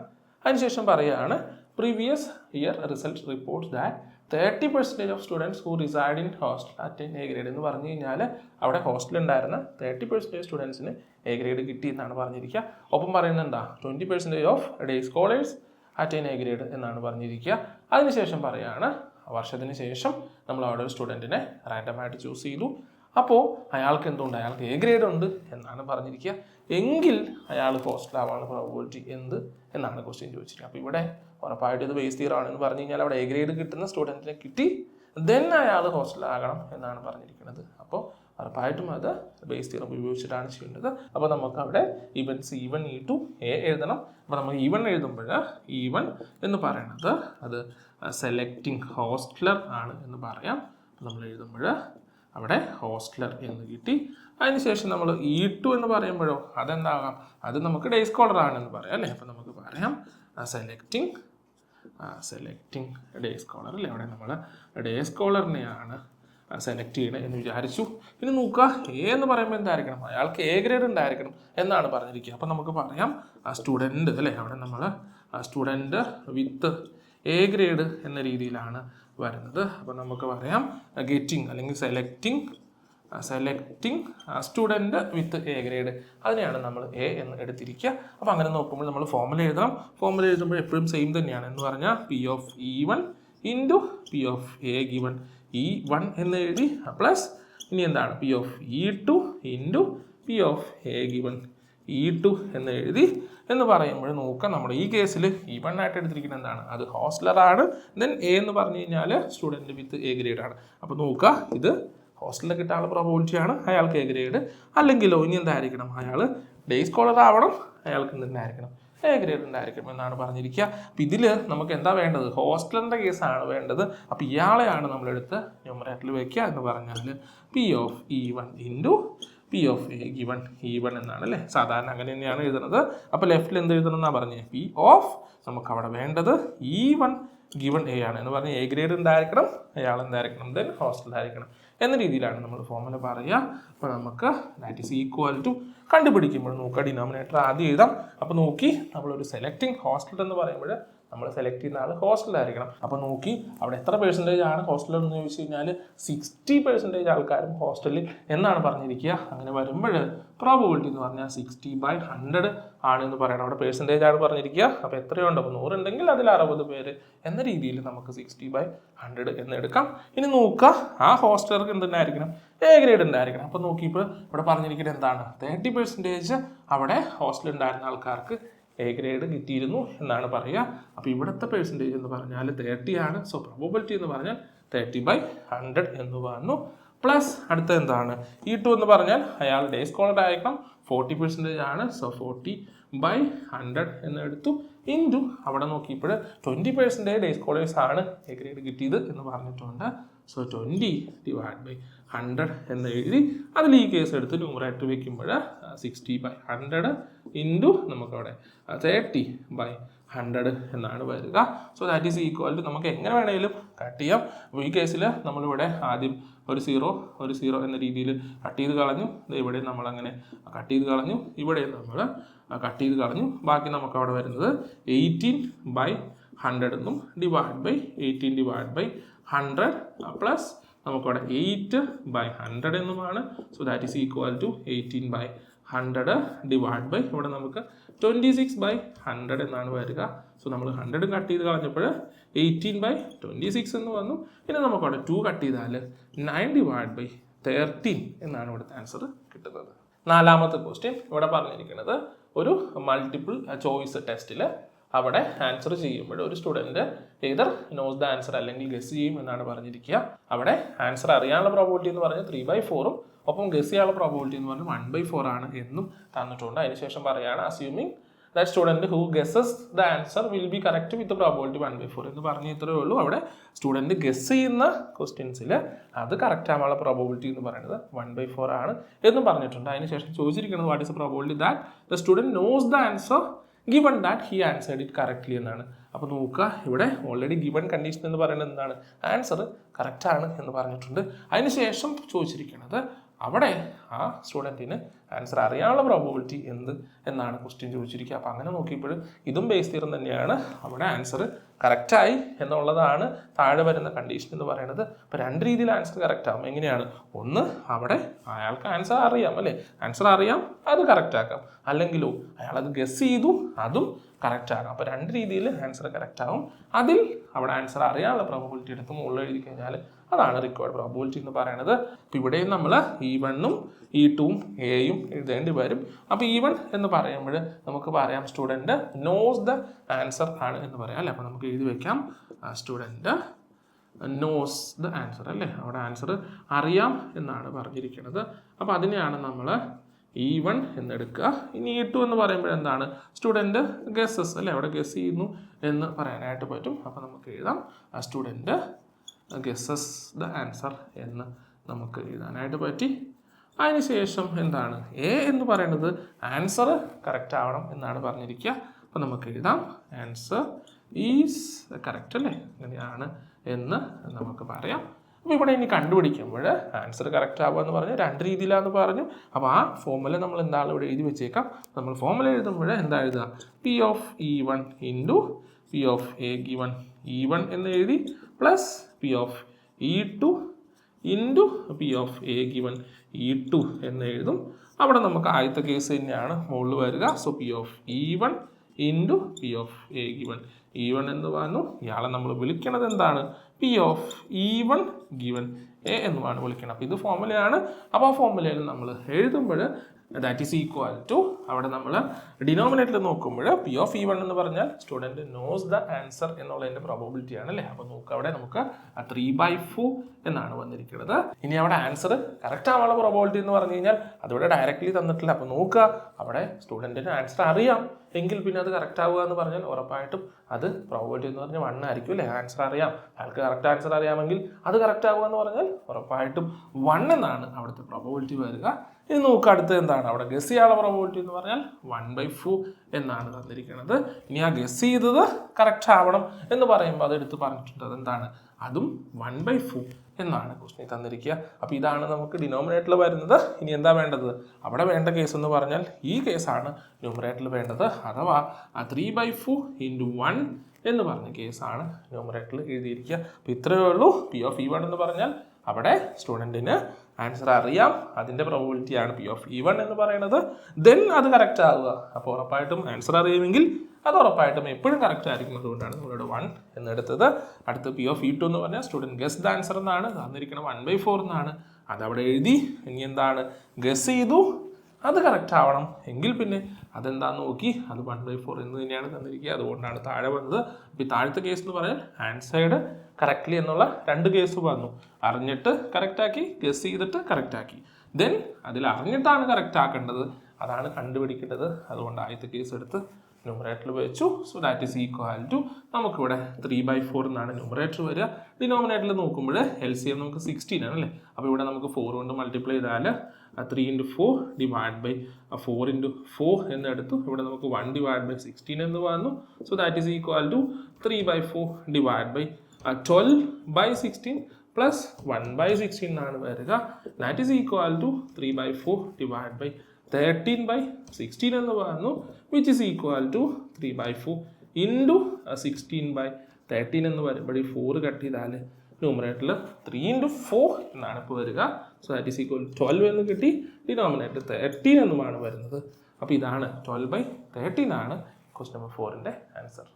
അതിനുശേഷം പറയുകയാണ്, previous year result reports that 30% of students who reside in hostel attain A grade എന്ന് പറഞ്ഞു കഴിഞ്ഞാൽ അവിടെ ഹോസ്റ്റലിൽ ഉണ്ടായിരുന്ന 30% സ്റ്റുഡൻസിന് എ ഗ്രേഡ് കിട്ടി എന്നാണ് പറഞ്ഞിരിക്കുക. ഒപ്പം പറയുന്നത് എന്താ, 20% off day scholars attain A grade എന്നാണ് പറഞ്ഞിരിക്കുക. അതിനുശേഷം പറയുകയാണ്, വർഷത്തിന് ശേഷം നമ്മൾ അവിടെ ഒരു സ്റ്റുഡൻറ്റിനെ റാൻഡമായിട്ട് ചൂസ് ചെയ്തു. അപ്പോൾ അയാൾക്ക് എന്തുണ്ട്, അയാൾക്ക് എ ഗ്രേഡ് ഉണ്ട് എന്നാണ് പറഞ്ഞിരിക്കുക. എങ്കിൽ അയാൾ ഹോസ്റ്റലാവാനുള്ള പ്രോബബിലിറ്റി എന്ത് എന്നാണ് ക്വസ്റ്റ്യൻ ചോദിച്ചിരിക്കുക. അപ്പോൾ ഇവിടെ ഉറപ്പായിട്ട് ഇത് ബേസ് ഇയർ ആണെന്ന് പറഞ്ഞു കഴിഞ്ഞാൽ അവിടെ എ ഗ്രേഡ് കിട്ടുന്ന സ്റ്റുഡൻറ്റിനെ കിട്ടി, ദെൻ അയാൾ ഹോസ്റ്റലാകണം എന്നാണ് പറഞ്ഞിരിക്കുന്നത്. അപ്പോൾ ഉറപ്പായിട്ടും അത് ബേസ് ഇയർ ഉപയോഗിച്ചിട്ടാണ് ചെയ്യേണ്ടത്. അപ്പോൾ നമുക്ക് അവിടെ ഇവൻ C1 E2 A എഴുതണം. അപ്പോൾ നമ്മൾ E1 എഴുതുമ്പോൾ E1 എന്ന് പറയുന്നത് അത് സെലക്ടിങ് ഹോസ്റ്റലർ ആണ് എന്ന് പറയാം. അപ്പോൾ നമ്മൾ എഴുതുമ്പോൾ അവിടെ ഹോസ്റ്റലർ എന്ന് കിട്ടി. അതിനുശേഷം നമ്മൾ E2 എന്ന് പറയുമ്പോഴോ അതെന്താകാം, അത് നമുക്ക് ഡേ സ്കോളർ ആണെന്ന് പറയാം അല്ലേ. അപ്പോൾ നമുക്ക് പറയാം സെലക്ടിങ് ഡേ സ്കോളർ അല്ലേ. അവിടെ നമ്മൾ ഡേ സ്കോളറിനെയാണ് സെലക്ട് ചെയ്യണം എന്ന് വിചാരിച്ചു. ഇനി നോക്കുക, എ എന്ന് പറയുമ്പോൾ എന്തായിരിക്കണം, അയാൾക്ക് എ ഗ്രേഡ് ഉണ്ടായിരിക്കണം എന്നാണ് പറഞ്ഞിരിക്കുക. അപ്പോൾ നമുക്ക് പറയാം സ്റ്റുഡൻറ്റ് അല്ലേ. അവിടെ നമ്മൾ സ്റ്റുഡൻറ്റ് വിത്ത് എ ഗ്രേഡ് എന്ന രീതിയിലാണ് വരുന്നത്. അപ്പോൾ നമുക്ക് പറയാം ഗെറ്റിംഗ് അല്ലെങ്കിൽ selecting student with a grade, അതിനെയാണ് നമ്മൾ എ എന്ന് എടുത്തിരിക്കുക. അപ്പോൾ അങ്ങനെ നോക്കുമ്പോൾ നമ്മൾ ഫോർമുല എഴുതണം. ഫോർമുല എഴുതുമ്പോൾ എപ്പോഴും സെയിം തന്നെയാണ് എന്ന് പറഞ്ഞാൽ P(E1) into P(A) given E1 എന്ന് എഴുതി, പ്ലസ് ഇനി എന്താണ് P(E2) into P(A) given E2 എന്ന് എഴുതി. എന്ന് പറയുമ്പോൾ നോക്കാം, നമ്മുടെ ഈ കേസിൽ E1 ആയിട്ട് എടുത്തിരിക്കുന്നത് എന്താണ്, അത് ഹോസ്റ്റലറാണ്. ദെൻ എ എന്ന് പറഞ്ഞു കഴിഞ്ഞാൽ സ്റ്റുഡൻറ്റ് വിത്ത് എ ഗ്രേഡ് ആണ്. അപ്പോൾ നോക്കുക, ഇത് ഹോസ്റ്റലിൽ കിട്ടാനുള്ള പ്രോബബിലിറ്റിയാണ്, അയാൾക്ക് എ ഗ്രേഡ്. അല്ലെങ്കിലോ ഇനി എന്തായിരിക്കണം, അയാൾ ഡേ സ്കോളർ ആവണം, അയാൾക്ക് എന്തായിരിക്കണം, എ ഗ്രേഡ് ഉണ്ടായിരിക്കണം എന്നാണ് പറഞ്ഞിരിക്കുക. അപ്പം ഇതിൽ നമുക്ക് എന്താ വേണ്ടത്, ഹോസ്റ്റലിൻ്റെ കേസാണ് വേണ്ടത്. അപ്പോൾ ഇയാളെയാണ് നമ്മളെടുത്ത് ന്യൂമറേറ്ററിൽ വയ്ക്കുക എന്ന് പറഞ്ഞാൽ P(E1) into P(A) given E1 എന്നാണ് അല്ലേ. സാധാരണ അങ്ങനെ തന്നെയാണ് എഴുതുന്നത്. അപ്പോൾ ലെഫ്റ്റിൽ എന്ത് എഴുതണം എന്നാണ് പറഞ്ഞത്, P നമുക്ക് അവിടെ വേണ്ടത് E1 ഗിവൺ എ ആണ് എന്ന് പറഞ്ഞാൽ എ ഗ്രേഡ് ഉണ്ടായിരിക്കണം, അയാൾ എന്തായിരിക്കണം, ദെൻ ഹോസ്റ്റലായിരിക്കണം എന്ന രീതിയിലാണ് നമ്മൾ ഫോർമുല പറയുക. അപ്പോൾ നമുക്ക് ദാറ്റ് ഈസ് ഈക്വൽ ടു കണ്ടുപിടിക്കുമ്പോൾ നോക്കുക, ഡിനോമിനേറ്റർ ആദ്യം എഴുതാം. അപ്പോൾ നോക്കി നമ്മളൊരു സെലക്ടിങ് ഹോസ്റ്റൽ എന്ന് പറയുമ്പോൾ നമ്മൾ സെലക്ട് ചെയ്യുന്ന ആൾ ഹോസ്റ്റലായിരിക്കണം. അപ്പോൾ നോക്കി അവിടെ എത്ര പെർസെൻറ്റേജ് ആണ് ഹോസ്റ്റലിൽ എന്ന് ചോദിച്ചു കഴിഞ്ഞാൽ 60% ആൾക്കാരും ഹോസ്റ്റലിൽ എന്നാണ് പറഞ്ഞിരിക്കുക. അങ്ങനെ വരുമ്പോൾ പ്രോബബിലിറ്റി എന്ന് പറഞ്ഞാൽ 60/100 ആണ് എന്ന് പറയണം. അവിടെ പെർസെൻറ്റേജ് ആണ് പറഞ്ഞിരിക്കുക. അപ്പോൾ എത്രയുണ്ട്, അപ്പോൾ 100 ഉണ്ടെങ്കിൽ അതിൽ 60 പേര് എന്ന രീതിയിൽ നമുക്ക് 60/100 എന്ന് എടുക്കാം. ഇനി നോക്കുക, ആ ഹോസ്റ്റലർക്ക് എന്തുണ്ടായിരിക്കണം, എ ഗ്രേഡ് ഉണ്ടായിരിക്കണം. അപ്പോൾ നോക്കിയപ്പോൾ ഇവിടെ പറഞ്ഞിരിക്കുന്നത് എന്താണ്, 30% അവിടെ ഹോസ്റ്റലിൽ ഉണ്ടായിരുന്ന ആൾക്കാർക്ക് എ ഗ്രേഡ് കിട്ടിയിരുന്നു എന്നാണ് പറയുക. അപ്പോൾ ഇവിടുത്തെ പെർസെൻറ്റേജ് എന്ന് പറഞ്ഞാൽ 30 ആണ്. സോ പ്രോബബിലിറ്റി എന്ന് പറഞ്ഞാൽ 30/100 എന്ന് പറഞ്ഞു. പ്ലസ് അടുത്ത എന്താണ്, E2 എന്ന് പറഞ്ഞാൽ അയാൾ ഡേ സ്കോളർ ആയിരിക്കണം, 40% ആണ്. സോ 40/100 എന്ന് എടുത്തു. ഇൻറ്റു അവിടെ നോക്കിയപ്പോൾ 20% ഡേ സ്കോളേഴ്സ് ആണ് എ ഗ്രേഡ് കിട്ടിയത് എന്ന് പറഞ്ഞിട്ടുണ്ട്. സോ 20/100 എന്ന് എഴുതി. അതിൽ ഈ കേസ് എടുത്ത് ന്യൂമറേറ്റർ വയ്ക്കുമ്പോൾ 60/100 ഇൻറ്റു നമുക്കവിടെ 30/100 എന്നാണ് വരിക. So that is equal to, നമുക്ക് എങ്ങനെ വേണമെങ്കിലും കട്ട് ചെയ്യാം. അപ്പോൾ ഈ കേസിൽ നമ്മളിവിടെ ആദ്യം ഒരു സീറോ എന്ന രീതിയിൽ കട്ട് ചെയ്ത് കളഞ്ഞു. ഇവിടെ നമ്മളങ്ങനെ കട്ട് ചെയ്ത് കളഞ്ഞു, ഇവിടെ നമ്മൾ കട്ട് ചെയ്ത് കളഞ്ഞു. ബാക്കി നമുക്ക് അവിടെ വരുന്നത് 18/100 എന്നും ഡിവൈഡ് ബൈ 18/100 100 പ്ലസ് നമുക്കവിടെ 8/100 എന്നുമാണ്. So that is equal to 18/100 divide by ഇവിടെ നമുക്ക് 26/100 എന്നാണ് വരിക. സോ നമ്മൾ 100 കട്ട് ചെയ്ത് കളഞ്ഞപ്പോൾ 18/26 എന്ന് വന്നു. പിന്നെ നമുക്കവിടെ 2 കട്ട് ചെയ്താൽ 9/13 എന്നാണ് ഇവിടുത്തെ ആൻസർ കിട്ടുന്നത്. നാലാമത്തെ ക്വസ്റ്റ്യൻ ഇവിടെ പറഞ്ഞിരിക്കുന്നത് ഒരു മൾട്ടിപ്പിൾ ചോയ്സ് ടെസ്റ്റിൽ അവിടെ ആൻസർ ചെയ്യുമ്പോൾ ഒരു student either knows the answer അല്ലെങ്കിൽ ഗസ് ചെയ്യും എന്നാണ് പറഞ്ഞിരിക്കുക. അവിടെ ആൻസർ അറിയാനുള്ള പ്രോബിലിറ്റി എന്ന് പറഞ്ഞാൽ 3/4 ഒപ്പം ഗസ് ചെയ്യാനുള്ള പ്രോബിലിറ്റി എന്ന് പറഞ്ഞാൽ 1/4 ആണ് എന്നും തന്നിട്ടുണ്ട്. അതിനുശേഷം പറയുകയാണ് assuming that student who guesses the answer will be correct with probability 1/4 എന്ന് പറഞ്ഞ് ഇത്രയേ ഉള്ളൂ. അവിടെ സ്റ്റുഡൻറ്റ് ഗസ് ചെയ്യുന്ന ക്വസ്റ്റ്യൻസിൽ അത് കറക്റ്റ് ആവാനുള്ള പ്രോബിലിറ്റി എന്ന് പറയുന്നത് 1/4 ആണ് എന്നും പറഞ്ഞിട്ടുണ്ട്. അതിനുശേഷം ചോദിച്ചിരിക്കുന്നത് what is the probability that the student nose the answer given that he answered it correctly എന്നാണ്. അപ്പോൾ നോക്കുക, ഇവിടെ ഓൾറെഡി ഗിവൺ കണ്ടീഷൻ എന്ന് പറയുന്നത് എന്താണ്? ആൻസർ കറക്റ്റാണ് എന്ന് പറഞ്ഞിട്ടുണ്ട്. അതിനുശേഷം ചോദിച്ചിരിക്കുന്നത് അവിടെ ആ സ്റ്റുഡൻറ്റിന് ആൻസർ അറിയാനുള്ള പ്രോബിലിറ്റി എന്ത് എന്നാണ് ക്വസ്റ്റ്യൻ ചോദിച്ചിരിക്കുക. അപ്പോൾ അങ്ങനെ നോക്കിയപ്പോൾ ഇതും ബേസ് തിയറം തന്നെയാണ്. അവിടെ ആൻസർ കറക്റ്റായി എന്നുള്ളതാണ് താഴെ വരുന്ന കണ്ടീഷൻ എന്ന് പറയുന്നത്. അപ്പോൾ രണ്ട് രീതിയിൽ ആൻസർ കറക്റ്റ് ആവും. എങ്ങനെയാണ്? ഒന്ന്, അവിടെ അയാൾക്ക് ആൻസർ അറിയാം അല്ലേ, ആൻസർ അറിയാം, അത് കറക്റ്റ് ആക്കാം. അല്ലെങ്കിലോ അയാളത് ഗസ് ചെയ്തു, അതും കറക്റ്റ് ആകാം. അപ്പോൾ രണ്ട് രീതിയിൽ ആൻസർ കറക്റ്റ് ആവും. അതിൽ അവിടെ ആൻസർ അറിയാനുള്ള പ്രോബിലിറ്റി എടുത്ത് മുകളിൽ എഴുതി കഴിഞ്ഞാൽ അതാണ് റിക്വയർഡ് പ്രോബിലിറ്റി എന്ന് പറയുന്നത്. അപ്പോൾ ഇവിടെയും നമ്മൾ E1ഉം E2ഉം Aയും എഴുതേണ്ടി വരും. അപ്പോൾ E1 എന്ന് പറയുമ്പോൾ നമുക്ക് പറയാം സ്റ്റുഡൻറ്റ് നോസ് ദ ആൻസർ ആണ് എന്ന് പറയാം അല്ലേ. അപ്പോൾ നമുക്ക് എഴുതി വെക്കാം സ്റ്റുഡൻറ്റ് നോസ് ദ ആൻസർ അല്ലേ. അവിടെ ആൻസർ അറിയാം എന്നാണ് പറഞ്ഞിരിക്കുന്നത്. അപ്പോൾ അതിനെയാണ് നമ്മൾ E1 എന്നെടുക്കുക. ഇനി E2 എന്ന് പറയുമ്പോൾ എന്താണ്? സ്റ്റുഡൻറ്റ് ഗസ്സസ് അല്ലേ, അവിടെ ഗസ് ചെയ്യുന്നു എന്ന് പറയാനായിട്ട് പറ്റും. അപ്പോൾ നമുക്ക് എഴുതാം സ്റ്റുഡൻറ്റ് ഗസ്സസ് ദ ആൻസർ എന്ന് നമുക്ക് എഴുതാനായിട്ട് പറ്റി. അതിനുശേഷം എന്താണ്? എ എന്ന് പറയുന്നത് ആൻസർ കറക്റ്റ് ആവണം എന്നാണ് പറഞ്ഞിരിക്കുക. അപ്പോൾ നമുക്ക് എഴുതാം ആൻസർ ഈസ് കറക്റ്റ് അല്ലേ, അങ്ങനെയാണ് എന്ന് നമുക്ക് പറയാം. അപ്പോൾ ഇവിടെ ഇനി കണ്ടുപിടിക്കുമ്പോൾ ആൻസർ കറക്റ്റ് ആവുക എന്ന് പറഞ്ഞാൽ രണ്ട് രീതിയിലാണെന്ന് പറഞ്ഞു. അപ്പോൾ ആ ഫോമുല നമ്മൾ എന്താണ് ഇവിടെ എഴുതി വെച്ചേക്കാം. നമ്മൾ ഫോമുല എഴുതുമ്പോൾ എന്താ എഴുതുക? P of E1 into P of A given E1 എന്ന് എഴുതി plus P of E2 into P of A given E2 എന്ന് എഴുതും. അവിടെ നമുക്ക് ആദ്യത്തെ കേസ് തന്നെയാണ് മുകളിൽ വരിക. So P of E1 into P of A given E1 എന്ന് പറഞ്ഞു. ഇയാളെ നമ്മൾ വിളിക്കണത് എന്താണ്? P of E1 given A എന്നുമാണ് വിളിക്കണം. അപ്പോൾ ഇത് ഫോമുലയാണ്. അപ്പോൾ ആ ഫോമുലയിൽ നമ്മൾ എഴുതുമ്പോൾ ദാറ്റ് ഈസ് ഈക്വൽ ടു അവിടെ നമ്മൾ ഡിനോമിനേറ്ററിൽ നോക്കുമ്പോൾ P of E1 എന്ന് പറഞ്ഞാൽ സ്റ്റുഡൻറ്റ് നോസ് ദ ആൻസർ എന്നുള്ളതിൻ്റെ പ്രോബിലിറ്റി ആണ് അല്ലേ. അപ്പോൾ നോക്കുക, അവിടെ നമുക്ക് 3/4 എന്നാണ് വന്നിരിക്കുന്നത്. ഇനി അവിടെ ആൻസർ കറക്റ്റ് ആവാനുള്ള പ്രോബിലിറ്റി എന്ന് പറഞ്ഞു കഴിഞ്ഞാൽ അതിവിടെ ഡയറക്റ്റ്ലി തന്നിട്ടില്ല. അപ്പോൾ നോക്കുക, അവിടെ സ്റ്റുഡൻറ്റിന് ആൻസർ അറിയാം എങ്കിൽ പിന്നെ അത് കറക്റ്റ് ആവുക എന്ന് പറഞ്ഞാൽ ഉറപ്പായിട്ടും അത് പ്രോബിലിറ്റി എന്ന് പറഞ്ഞാൽ 1 ആയിരിക്കും അല്ലേ. ആൻസർ അറിയാം, അയാൾക്ക് കറക്റ്റ് ആൻസർ അറിയാമെങ്കിൽ അത് കറക്റ്റ് ആവുക എന്ന് പറഞ്ഞാൽ ഉറപ്പായിട്ടും 1 എന്നാണ് അവിടുത്തെ പ്രോബിലിറ്റി വരിക. ഇനി നോക്കുക അടുത്ത് എന്താണ്? അവിടെ ഗസ് ചെയ്യാനുള്ള പ്രോബിലിറ്റി എന്ന് പറഞ്ഞാൽ 1/4 എന്നാണ് തന്നിരിക്കുന്നത്. ഇനി ആ ഗസ് ചെയ്തത് കറക്റ്റ് ആവണം എന്ന് പറയുമ്പോൾ അത് എടുത്ത് പറഞ്ഞിട്ടുണ്ട്. അതെന്താണ്? അതും 1/4 എന്നാണ് ക്വസ്റ്റ്യൻ തന്നിരിക്കുക. അപ്പോൾ ഇതാണ് നമുക്ക് ഡിനോമിനേറ്ററിൽ വരുന്നത്. ഇനി എന്താ വേണ്ടത്? അവിടെ വേണ്ട കേസ് എന്ന് പറഞ്ഞാൽ ഈ കേസാണ് ന്യൂമറേറ്ററിൽ വേണ്ടത്. അഥവാ 3/4 ഇൻറ്റു 1 എന്ന് പറഞ്ഞ കേസാണ് ന്യൂമറേറ്ററിൽ എഴുതിയിരിക്കുക. അപ്പോൾ ഇത്രയേ ഉള്ളൂ. P of E1 എന്ന് പറഞ്ഞാൽ അവിടെ സ്റ്റുഡൻറ്റിന് ആൻസർ അറിയാം, അതിൻ്റെ പ്രോബിലിറ്റിയാണ് P of E1 എന്ന് പറയുന്നത്. ദെൻ അത് കറക്റ്റ് ആവുക. അപ്പോൾ ഉറപ്പായിട്ടും ആൻസർ അറിയുമെങ്കിൽ അത് ഉറപ്പായിട്ടും എപ്പോഴും കറക്റ്റ് ആയിരിക്കും. അതുകൊണ്ടാണ് നമ്മളിവിടെ 1 എന്നെടുത്തത്. അടുത്ത് P of E2 എന്ന് പറഞ്ഞാൽ സ്റ്റുഡൻറ്റ് ഗസ് ദ ആൻസർ എന്നാണ് തന്നിരിക്കുന്നത്. 1/4 എന്നാണ് അതവിടെ എഴുതി. ഇനി എന്താണ്? ഗസ് ചെയ്തു, അത് കറക്റ്റ് ആവണം എങ്കിൽ പിന്നെ അതെന്താണെന്ന് നോക്കി അത് 1/4 എന്ന് തന്നെയാണ് തന്നിരിക്കുക. അതുകൊണ്ടാണ് താഴെ വന്നത്. അപ്പോൾ ഈ താഴത്തെ കേസ് എന്ന് പറഞ്ഞാൽ ആൻസേർഡ് കറക്റ്റ്ലി എന്നുള്ള 2 കേസ് വന്നു. അറിഞ്ഞിട്ട് കറക്റ്റാക്കി, ഗസ് ചെയ്തിട്ട് കറക്റ്റാക്കി. ദെൻ അതിൽ അറിഞ്ഞിട്ടാണ് കറക്റ്റ് ആക്കേണ്ടത്, അതാണ് കണ്ടുപിടിക്കേണ്ടത്. അതുകൊണ്ട് ആദ്യത്തെ കേസ് എടുത്ത് ന്യൂമറേറ്ററിൽ വെച്ചു. So that is equal to നമുക്കിവിടെ 3/4 എന്നാണ് ന്യൂമറേറ്റർ വരിക. ഡിനോമിനേറ്ററിൽ നോക്കുമ്പോൾ LCM നമുക്ക് 16 ആണ് അല്ലേ. അപ്പോൾ ഇവിടെ നമുക്ക് 4 കൊണ്ട് മൾട്ടിപ്ലൈ ചെയ്താൽ 3 into 4 ഡിവൈഡ് ബൈ 4 into 4 എന്ന് എടുത്തു. ഇവിടെ നമുക്ക് 1 ഡിവൈഡ് ബൈ 16 എന്ന് വന്നു. So that is equal to 3/4 divide by 12/16 plus 1/16 എന്നാണ് വരിക. That is equal to 3/4 divide by 13/16 എന്ന് പറഞ്ഞു, which is equal to 3/4 into 16/13 എന്ന് വരുമ്പോൾ ഈ 4 കട്ട് ചെയ്താൽ ന്യൂമറേറ്ററിൽ 3 into 4 എന്നാണ് ഇപ്പോൾ വരിക. സോ ദാറ്റ് ഈസ് ഈക്വൽ 12 എന്ന് കിട്ടി. ഡിനോമിനേറ്റർ 13 എന്നുമാണ് വരുന്നത്. അപ്പോൾ ഇതാണ് 12/13 ആണ് ക്വസ്റ്റ്യൻ നമ്പർ 4ൻ്റെ ആൻസർ.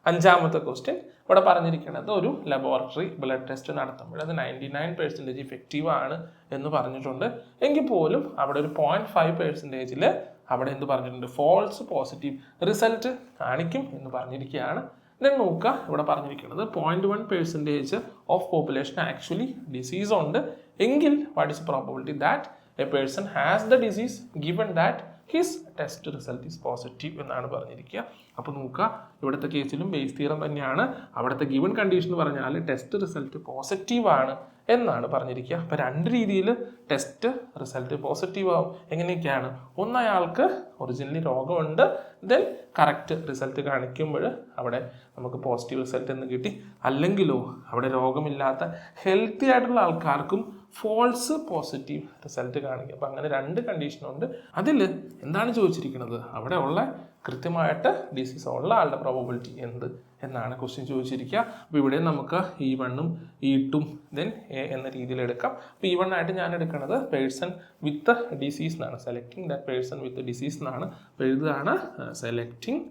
അഞ്ചാമത്തെ ക്വസ്റ്റ്യൻ ഇവിടെ പറഞ്ഞിരിക്കുന്നത് ഒരു ലബോറട്ടറി ബ്ലഡ് ടെസ്റ്റ് നടത്തുമ്പോൾ അത് 99% ഇഫക്റ്റീവ് ആണ് എന്ന് പറഞ്ഞിട്ടുണ്ട്. എങ്കിൽ പോലും അവിടെ ഒരു 0.5% അവിടെ എന്ത് പറഞ്ഞിട്ടുണ്ട്, ഫോൾസ് പോസിറ്റീവ് റിസൾട്ട് കാണിക്കും എന്ന് പറഞ്ഞിരിക്കുകയാണ്. ദെൻ നോക്കുക, ഇവിടെ പറഞ്ഞിരിക്കുന്നത് 0.1% ഓഫ് പോപ്പുലേഷൻ ആക്ച്വലി ഡിസീസ് ഉണ്ട് എങ്കിൽ what is probability that A person has the disease given that his test result is positive എന്നാണ് പറഞ്ഞിരിക്കുക. അപ്പോൾ നോക്കുക, ഇവിടുത്തെ കേസിലും ബേസ് തിയറം തന്നെയാണ്. അവിടുത്തെ ഗിവൺ കണ്ടീഷൻ എന്ന് പറഞ്ഞാൽ ടെസ്റ്റ് റിസൾട്ട് പോസിറ്റീവ് ആണ് എന്നാണ് പറഞ്ഞിരിക്കുക. അപ്പോൾ രണ്ട് രീതിയിൽ ടെസ്റ്റ് റിസൾട്ട് പോസിറ്റീവ് ആവും. എങ്ങനെയൊക്കെയാണ്? ഒന്ന്, അയാൾക്ക് ഒറിജിനലി രോഗമുണ്ട്, ദെൻ കറക്റ്റ് റിസൾട്ട് കാണിക്കുമ്പോൾ അവിടെ നമുക്ക് പോസിറ്റീവ് റിസൾട്ട് എന്ന് കിട്ടി. അല്ലെങ്കിലോ അവിടെ രോഗമില്ലാത്ത ഹെൽത്തി ആയിട്ടുള്ള ആൾക്കാർക്കും ഫോൾസ് പോസിറ്റീവ് റിസൾട്ട് കാണിക്കും. അപ്പം അങ്ങനെ രണ്ട് കണ്ടീഷനുണ്ട്. അതിൽ എന്താണ് ചോദിച്ചിരിക്കുന്നത്, അവിടെ ഉള്ള കൃത്യമായിട്ട് ഡിസീസ് ഉള്ള ആളുടെ പ്രോബബിലിറ്റി എന്ത് എന്നാണ് ക്വസ്റ്റ്യൻ ചോദിച്ചിരിക്കുക. അപ്പോൾ ഇവിടെ നമുക്ക് E1ഉം E2ഉം ദെൻ എ എന്ന രീതിയിൽ എടുക്കാം. അപ്പോൾ E1 ആയിട്ട് ഞാൻ എടുക്കുന്നത് പേഴ്സൺ വിത്ത് ഡിസീസ് എന്നാണ്, selecting that person with disease എന്നാണ് എഴുതുകയാണ്. സെലക്ടിങ്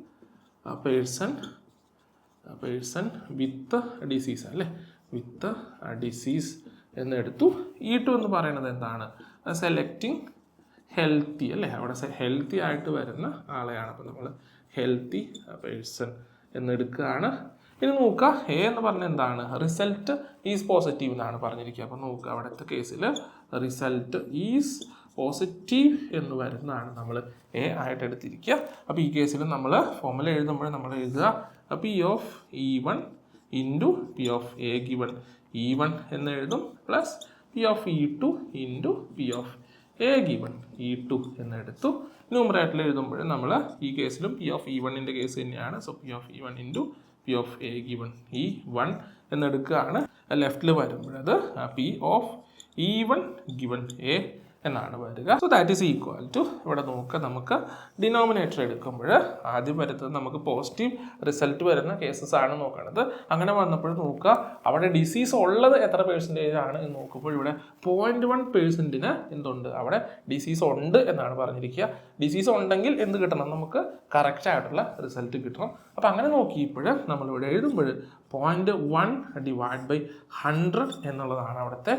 പേഴ്സൺ വിത്ത് ഡിസീസ് അല്ലേ, വിത്ത് ഡിസീസ് എന്ന് എടുത്തു. E2 എന്ന് പറയുന്നത് എന്താണ്, സെലക്ടിങ് ഹെൽത്തി അല്ലേ, അവിടെ ഹെൽത്തി ആയിട്ട് വരുന്ന ആളെയാണ്. അപ്പോൾ നമ്മൾ ഹെൽത്തി പേഴ്സൺ എന്നെടുക്കുകയാണ്. ഇനി നോക്കുക, എ എന്ന് പറഞ്ഞാൽ എന്താണ്, റിസൾട്ട് ഈസ് പോസിറ്റീവ് എന്നാണ് പറഞ്ഞിരിക്കുക. അപ്പോൾ നോക്കുക, അവിടുത്തെ കേസിൽ റിസൾട്ട് ഈസ് പോസിറ്റീവ് എന്ന് വരുന്നതാണ് നമ്മൾ എ ആയിട്ട് എടുത്തിരിക്കുക. അപ്പോൾ ഈ കേസിൽ നമ്മൾ ഫോർമുല എഴുതുമ്പോൾ നമ്മൾ എഴുതുക P of E1 into P of A given E1 എന്ന് എഴുതും, plus P of E2 into P of A given E2 എന്നെടുത്തു. ന്യൂമറേറ്ററിൽ എഴുതുമ്പോൾ നമ്മൾ ഈ കേസിലും P of E1ൻ്റെ കേസ് തന്നെയാണ്. So P of E1 into P of A given E1 എന്നെടുക്കുകയാണ്. ലെഫ്റ്റിൽ വരുമ്പോൾ അത് P of E1 given A എന്നാണ് വരിക. So that is equal to, ഇവിടെ നോക്കുക, നമുക്ക് ഡിനോമിനേറ്റർ എടുക്കുമ്പോൾ ആദ്യം വരുന്നത് നമുക്ക് പോസിറ്റീവ് റിസൾട്ട് വരുന്ന കേസസ് ആണ് നോക്കുന്നത്. അങ്ങനെ വന്നപ്പോൾ നോക്കുക, അവിടെ ഡിസീസ് ഉള്ളത് എത്ര പെർസെൻറ്റേജ് ആണ് എന്ന് നോക്കുമ്പോൾ ഇവിടെ 0.1% എന്തുണ്ട്, അവിടെ ഡിസീസ് ഉണ്ട് എന്നാണ് പറഞ്ഞിരിക്കുക. ഡിസീസ് ഉണ്ടെങ്കിൽ എന്ത് കിട്ടണം, നമുക്ക് കറക്റ്റ് ആയിട്ടുള്ള റിസൾട്ട് കിട്ടണം. അപ്പോൾ അങ്ങനെ നോക്കിയപ്പോൾ നമ്മളിവിടെ എഴുതുമ്പോൾ 0.1/100 എന്നുള്ളതാണ് അവിടുത്തെ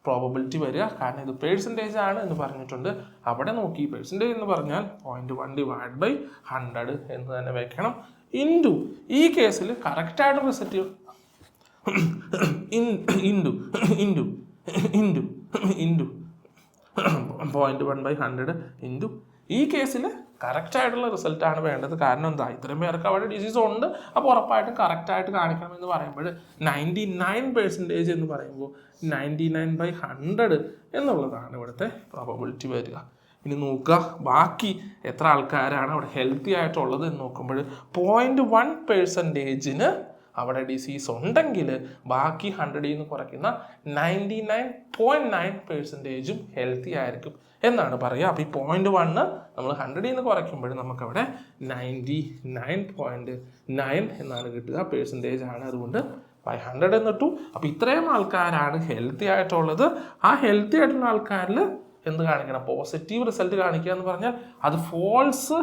പ്രോബബിലിറ്റി വരിക. കാരണം ഇത് പേഴ്സൻറ്റേജ് ആണ് എന്ന് പറഞ്ഞിട്ടുണ്ട്. അവിടെ നോക്കി പെർസെൻറ്റേജ് എന്ന് പറഞ്ഞാൽ 0.1/100 എന്ന് തന്നെ വെക്കണം. ഇൻറ്റു ഈ കേസിൽ കറക്റ്റായിട്ട് റിസൾട്ട് ഇൻറ്റു 0.1/100 ഇൻറ്റു ഈ കേസിൽ കറക്റ്റായിട്ടുള്ള റിസൾട്ടാണ് വേണ്ടത്. കാരണം എന്താ, ഇത്രയും പേർക്ക് അവിടെ ഡിസീസ് ഉണ്ട്, അപ്പോൾ ഉറപ്പായിട്ടും കറക്റ്റായിട്ട് കാണിക്കണം എന്ന് പറയുമ്പോൾ 99% എന്ന് പറയുമ്പോൾ 99/100 എന്നുള്ളതാണ് ഇവിടുത്തെ പ്രോബബിലിറ്റി വരിക. ഇനി നോക്കുക, ബാക്കി എത്ര ആൾക്കാരാണ് അവിടെ ഹെൽത്തി ആയിട്ടുള്ളത് എന്ന് നോക്കുമ്പോൾ 0.1% അവിടെ ഡിസീസ് ഉണ്ടെങ്കിൽ ബാക്കി 100 നിന്ന് കുറയ്ക്കുന്ന 99.9% ഹെൽത്തി ആയിരിക്കും എന്നാണ് പറയുക. അപ്പോൾ ഈ 0.1 നമ്മൾ 100 നിന്ന് കുറയ്ക്കുമ്പോൾ നമുക്കവിടെ 99.9 എന്നാണ് കിട്ടുക. പെർസെൻറ്റേജ് ആണ്, അതുകൊണ്ട് 100 എന്നിട്ടു. അപ്പോൾ ഇത്രയും ആൾക്കാരാണ് ഹെൽത്തി ആയിട്ടുള്ളത്. ആ ഹെൽത്തി ആയിട്ടുള്ള ആൾക്കാരിൽ എന്ത് കാണിക്കണം, പോസിറ്റീവ് റിസൾട്ട് കാണിക്കുക എന്ന് പറഞ്ഞാൽ അത് ഫോൾസ്